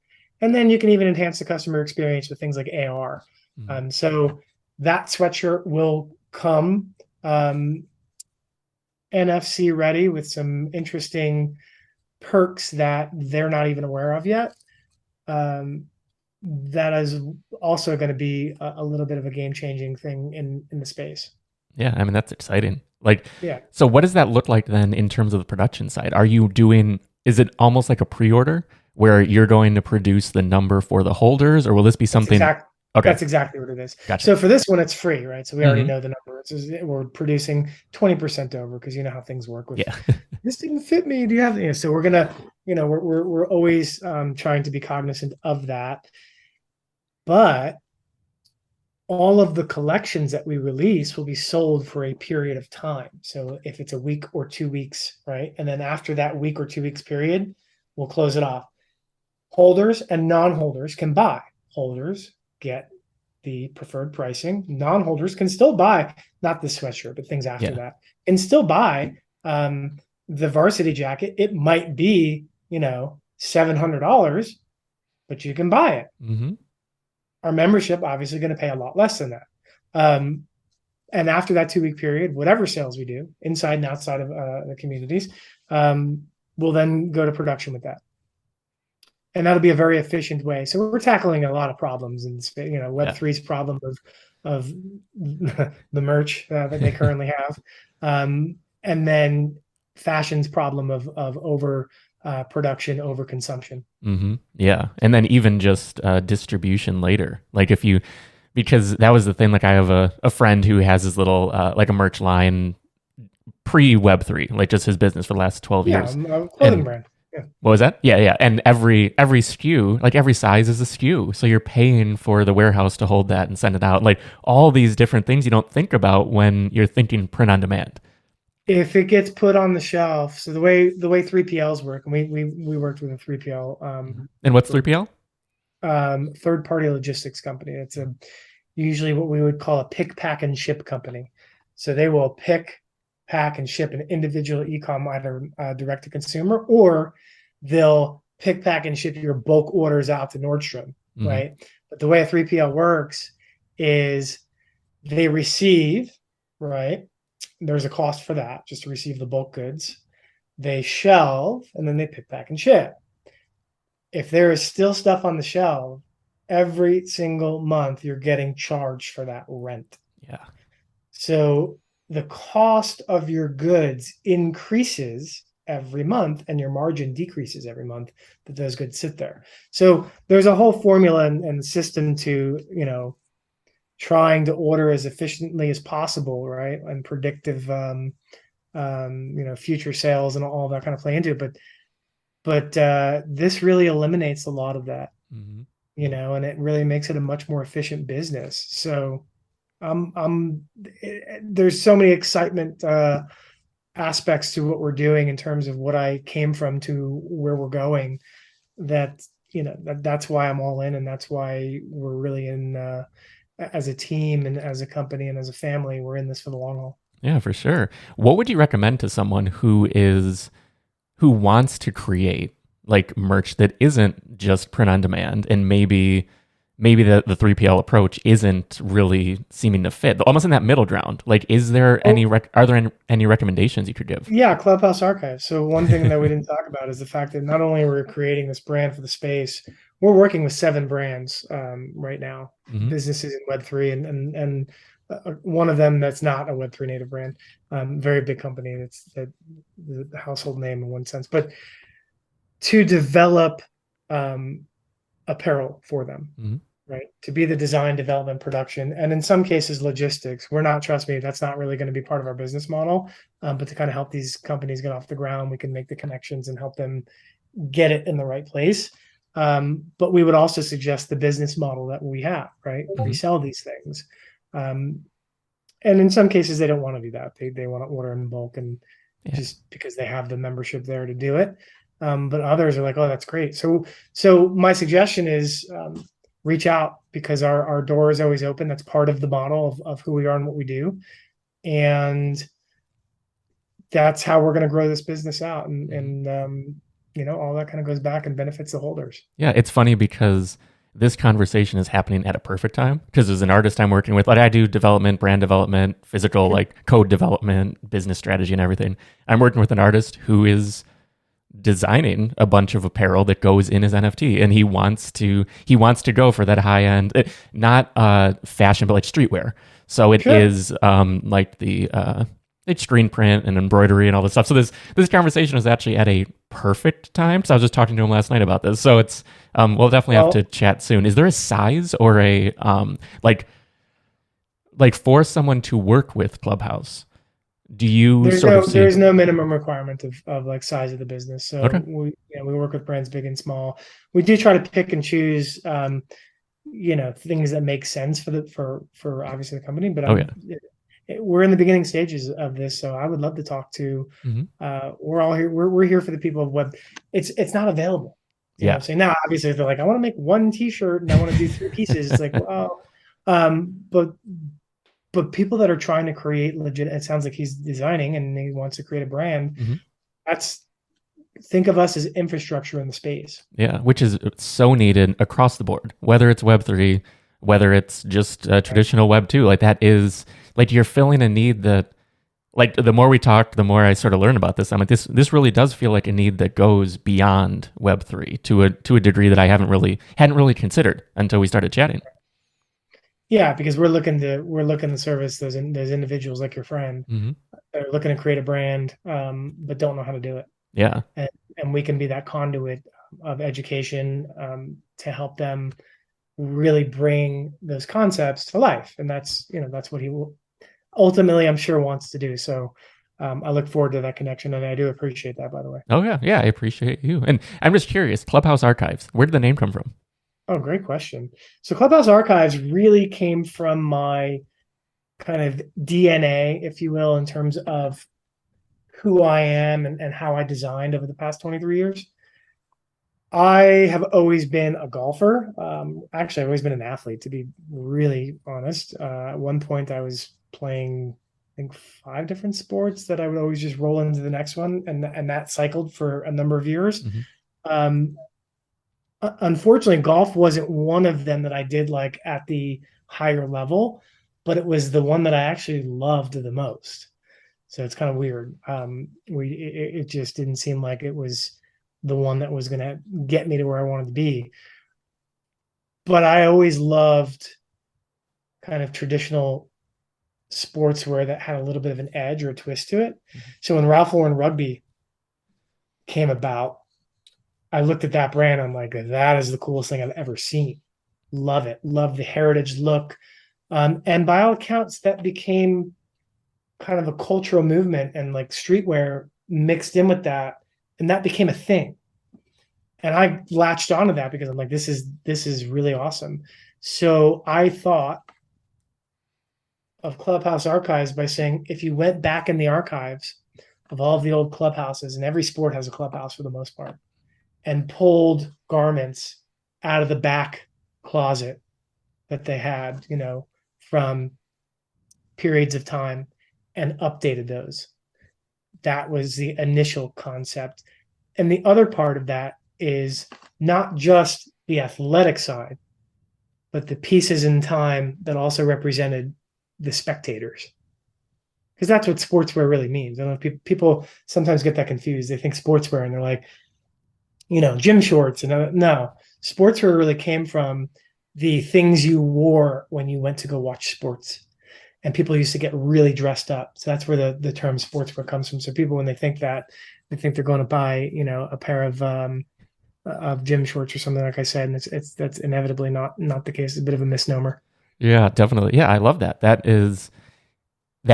And then you can even enhance the customer experience with things like AR. So that sweatshirt will come NFC ready with some interesting perks that they're not even aware of yet. That is also going to be a little bit of a game-changing thing in the space. Yeah, I mean, that's exciting. Like, yeah. So what does that look like then in terms of the production side? Are you doing, is it almost like a pre-order where you're going to produce the number for the holders, or will this be something? Okay. That's exactly what it is. Gotcha. So for this one, it's free, right? So we already know the number. We're producing 20% over, because you know how things work with, this didn't fit me. Do you have, so we're gonna, we're always trying to be cognizant of that. But all of the collections that we release will be sold for a period of time. So if it's a week or 2 weeks, right? And then after that week or 2 weeks period, we'll close it off. Holders and non-holders can buy. Holders get the preferred pricing. Non-holders can still buy, not the sweatshirt, but things after that, and still buy the varsity jacket. It might be, $700, but you can buy it. Our membership obviously going to pay a lot less than that. And after that 2-week period, whatever sales we do inside and outside of the communities, we'll then go to production with that. And that'll be a very efficient way. So we're tackling a lot of problems in space, Web3's problem of the merch that they currently have, and then fashion's problem of over production, over consumption. Mm-hmm. Yeah, and then even just distribution later. Like because that was the thing. Like I have a friend who has his little like a merch line pre Web3, like just his business for the last 12 years. Yeah, clothing brand. Yeah. What was that? Yeah. And every SKU, like every size is a SKU. So you're paying for the warehouse to hold that and send it out. Like all these different things you don't think about when you're thinking print on demand. If it gets put on the shelf, so the way 3PLs work, and we worked with a 3PL. And what's 3PL? Third party logistics company. It's usually what we would call a pick, pack, and ship company. So they will pick, pack, and ship an individual e-com, either direct to consumer, or they'll pick, pack, and ship your bulk orders out to Nordstrom, right? But the way a 3PL works is they receive, right? There's a cost for that, just to receive the bulk goods. They shelve, and then they pick, pack, and ship. If there is still stuff on the shelf, every single month you're getting charged for that rent. Yeah. So the cost of your goods increases every month, and your margin decreases every month that those goods sit there. So there's a whole formula and system to, trying to order as efficiently as possible, right? And predictive, future sales and all that kind of play into it. But this really eliminates a lot of that, and it really makes it a much more efficient business. So there's so many excitement aspects to what we're doing in terms of what I came from to where we're going, that that's why I'm all in, and that's why we're really in as a team and as a company and as a family. We're in this for the long haul. Yeah, for sure. What would you recommend to someone who wants to create like merch that isn't just print on demand, and maybe the 3PL approach isn't really seeming to fit, almost in that middle ground? Like, is there are there any recommendations you could give? Yeah, Clubhouse Archives. So one thing that we didn't talk about is the fact that not only we're creating this brand for the space, we're working with 7 brands right now, businesses in Web3, and one of them that's not a Web3 native brand, very big company. That's the household name in one sense, but to develop apparel for them, right? To be the design, development, production, and in some cases logistics. Trust me, that's not really going to be part of our business model, but to kind of help these companies get off the ground, we can make the connections and help them get it in the right place. But we would also suggest the business model that we have, right? We sell these things. And in some cases, they don't want to do that. They want to order in bulk, and just because they have the membership there to do it. But others are like, oh, that's great. So my suggestion is reach out, because our door is always open. That's part of the model of who we are and what we do. And that's how we're going to grow this business out. And all that kind of goes back and benefits the holders. Yeah, it's funny because this conversation is happening at a perfect time, because as an artist I'm working with, like I do development, brand development, physical, like code development, business strategy and everything. I'm working with an artist who is designing a bunch of apparel that goes in his NFT, and he wants to go for that high end, not fashion, but like streetwear. So it is like it's screen print and embroidery and all this stuff. So this conversation is actually at a perfect time. So I was just talking to him last night about this. So it's we'll definitely have to chat soon. Is there a size or a like for someone to work with Clubhouse? Do you there's no minimum requirement of like size of the business. So we work with brands big and small. We do try to pick and choose things that make sense for obviously the company, but we're in the beginning stages of this, so I would love to talk to. We're all here. We're here for the people of web. It's not available. You know what I'm saying? Now, obviously, if they're like, I want to make one T-shirt and I want to do 3 pieces, it's like, well, but people that are trying to create legit. It sounds like he's designing and he wants to create a brand. Think of us as infrastructure in the space. Yeah, which is so needed across the board, whether it's Web3. whether it's just traditional Web 2. Like that is like you're filling a need that, like the more we talk, the more I sort of learn about this. I'm like, this really does feel like a need that goes beyond Web 3 to a degree that I hadn't really considered until we started chatting. Yeah, because we're looking to service those individuals like your friend. Mm-hmm. They're looking to create a brand, but don't know how to do it. Yeah, and we can be that conduit of education to help them really bring those concepts to life, and that's what he will ultimately, I'm sure, wants to do. So I look forward to that connection, and I do appreciate that, by the way. Oh yeah, I appreciate you. And I'm just curious, Clubhouse Archives, where did the name come from? Oh, great question. So Clubhouse Archives really came from my kind of DNA, if you will, in terms of who I am and how I designed over the past 23 years. I have always been a golfer. Actually, I've always been an athlete, to be really honest. At one point, I was playing, I think, 5 different sports that I would always just roll into the next one, and that cycled for a number of years. Mm-hmm. Unfortunately, golf wasn't one of them that I did like at the higher level, but it was the one that I actually loved the most. So it's kind of weird. It just didn't seem like it was the one that was going to get me to where I wanted to be. But I always loved kind of traditional sportswear that had a little bit of an edge or a twist to it. Mm-hmm. So when Ralph Lauren Rugby came about, I looked at that brand. I'm like, that is the coolest thing I've ever seen. Love it. Love the heritage look. And by all accounts, that became kind of a cultural movement, and like streetwear mixed in with that. And that became a thing. And I latched onto that because I'm like, this is really awesome. So I thought of Clubhouse Archives by saying, if you went back in the archives of all of the old clubhouses, and every sport has a clubhouse for the most part, and pulled garments out of the back closet that they had, from periods of time, and updated those. That was the initial concept. And the other part of that is not just the athletic side, but the pieces in time that also represented the spectators. Because that's what sportswear really means. I don't know if people sometimes get that confused. They think sportswear and they're like, gym shorts. And no, sportswear really came from the things you wore when you went to go watch sports. And people used to get really dressed up. So that's where the term sportswear comes from. So people, when they think that, they think they're going to buy, a pair of gym shorts or something, like I said, and that's inevitably not the case. It's a bit of a misnomer. Yeah, definitely. Yeah, I love that. That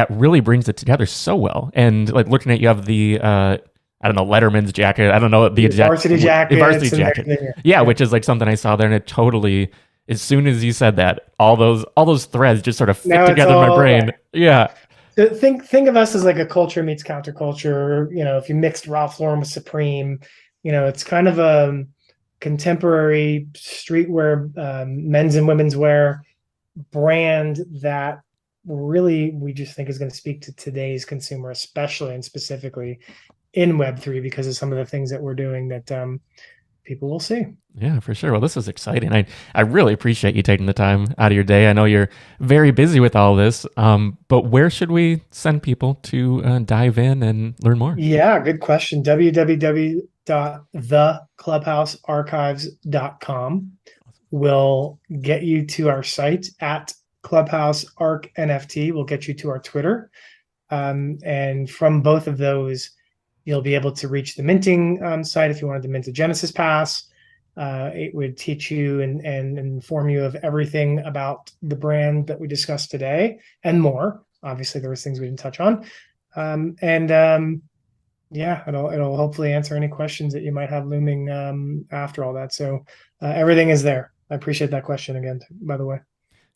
really brings it together so well. And like looking at, you have the I don't know, Letterman's jacket. I don't know the exact varsity jacket. Varsity jacket. Yeah, which is like something I saw there, and it totally, as soon as you said that, all those threads just sort of fit together in my brain. Right. Yeah. So think of us as like a culture meets counterculture. If you mixed Ralph Lauren with Supreme, it's kind of a contemporary streetwear, men's and women's wear brand that really we just think is going to speak to today's consumer, especially and specifically in Web3, because of some of the things that we're doing that people will see. Yeah, for sure. Well, this is exciting. I really appreciate you taking the time out of your day. I know you're very busy with all this, but where should we send people to dive in and learn more? Yeah, good question. www.theclubhousearchives.com will get you to our site at Clubhouse Arc NFT. Will get you to our Twitter. And from both of those, you'll be able to reach the minting site if you wanted to mint a Genesis Pass. It would teach you and inform you of everything about the brand that we discussed today and more. Obviously, there was things we didn't touch on. It'll hopefully answer any questions that you might have looming after all that. So everything is there. I appreciate that question again, by the way.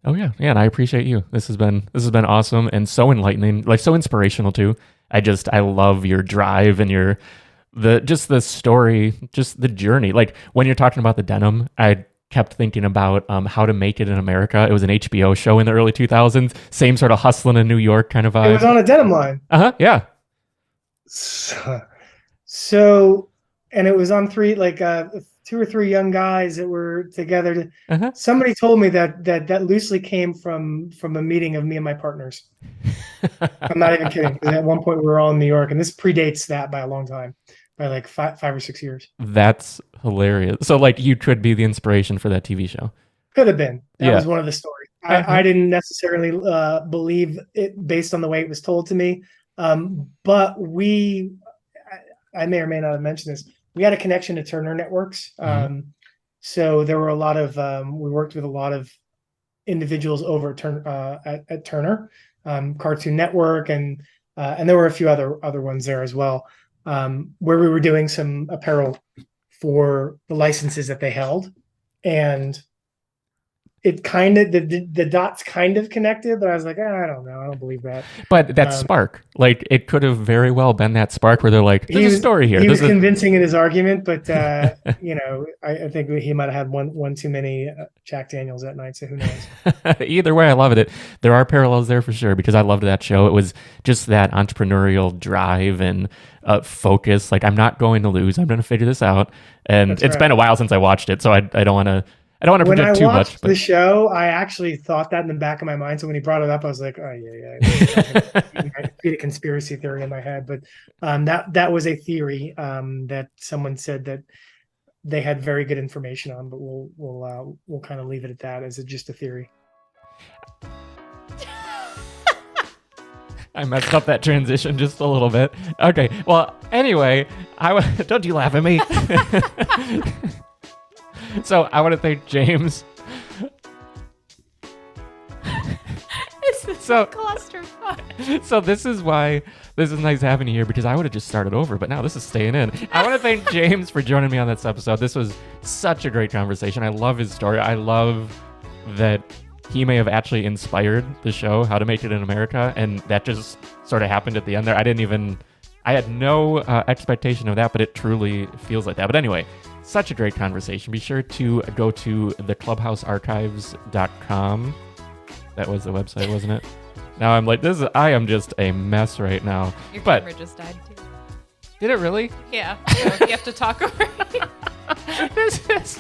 Oh yeah, and I appreciate you. This has been awesome and so enlightening, like so inspirational too. I love your drive and the story, just the journey. Like when you're talking about the denim, I kept thinking about How to Make It in America. It was an HBO show in the early 2000s. Same sort of hustling in New York kind of vibe. It was on a denim line. Yeah. So, and it was on two or three young guys that were together. Uh-huh. Somebody told me that loosely came from a meeting of me and my partners. I'm not even kidding. 'Cause at one point we were all in New York, and this predates that by a long time, by like five or 6 years. That's hilarious. So like you could be the inspiration for that TV show. Could have been. That Yeah. was one of the stories. Uh-huh. I didn't necessarily believe it based on the way it was told to me. But I may or may not have mentioned this. We had a connection to Turner Networks. So there were a lot of, we worked with a lot of individuals over at Turner, Cartoon Network, and there were a few other ones there as well, where we were doing some apparel for the licenses that they held. And it kind of, the dots kind of connected, but I was like, I don't know. I don't believe that. But that spark, like it could have very well been that spark where they're like, there's a story here. He was convincing in his argument, but I think he might have had one too many Jack Daniels that night. So who knows? Either way, I love it. There are parallels there for sure because I loved that show. It was just that entrepreneurial drive and focus. Like I'm not going to lose. I'm going to figure this out. And it's been a while since I watched it, so I don't want to. I don't want to predict too much. When I watched the show, I actually thought that in the back of my mind. So when he brought it up, I was like, oh, yeah. I feed a conspiracy theory in my head. But that was a theory that someone said that they had very good information on, but we'll kind of leave it at that as just a theory. I messed up that transition just a little bit. Okay. Well, anyway, don't you laugh at me. So I want to thank James. This is a clusterfuck. So this is why this is nice having you here because I would have just started over, but now this is staying in. I want to thank James for joining me on this episode. This was such a great conversation. I love his story. I love that he may have actually inspired the show, How to Make It in America, and that just sort of happened at the end there. I had no expectation of that, but it truly feels like that. But anyway, such a great conversation. Be sure to go to theclubhousearchives.com. That was the website, wasn't it? Now I'm like, I am just a mess right now. Your camera just died too. Did it really? Yeah. So you have to talk over it. This is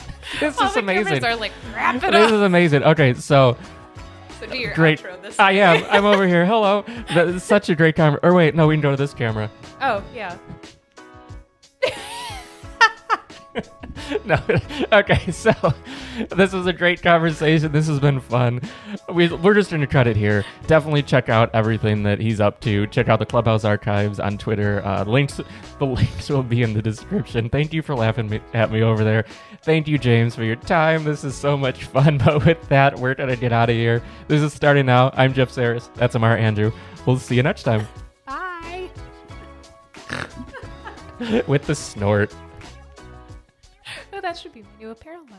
amazing. Cameras are like, wrap it up. This is amazing. Okay, so do your great. Outro this I am. I'm over here. Hello. That is such a great camera. Or wait, no, we can go to this camera. Oh, yeah. No. Okay, so this was a great conversation. This has been fun. We're just going to cut it here. Definitely check out everything that he's up to. Check out the Clubhouse Archives on Twitter. The links will be in the description. Thank you for laughing at me over there. Thank you, James, for your time. This is so much fun. But with that, we're going to get out of here. This is Starting Now. I'm Jeff Sarris. That's Amara Andrew. We'll see you next time. Bye. With the snort. Oh, that should be my new apparel line.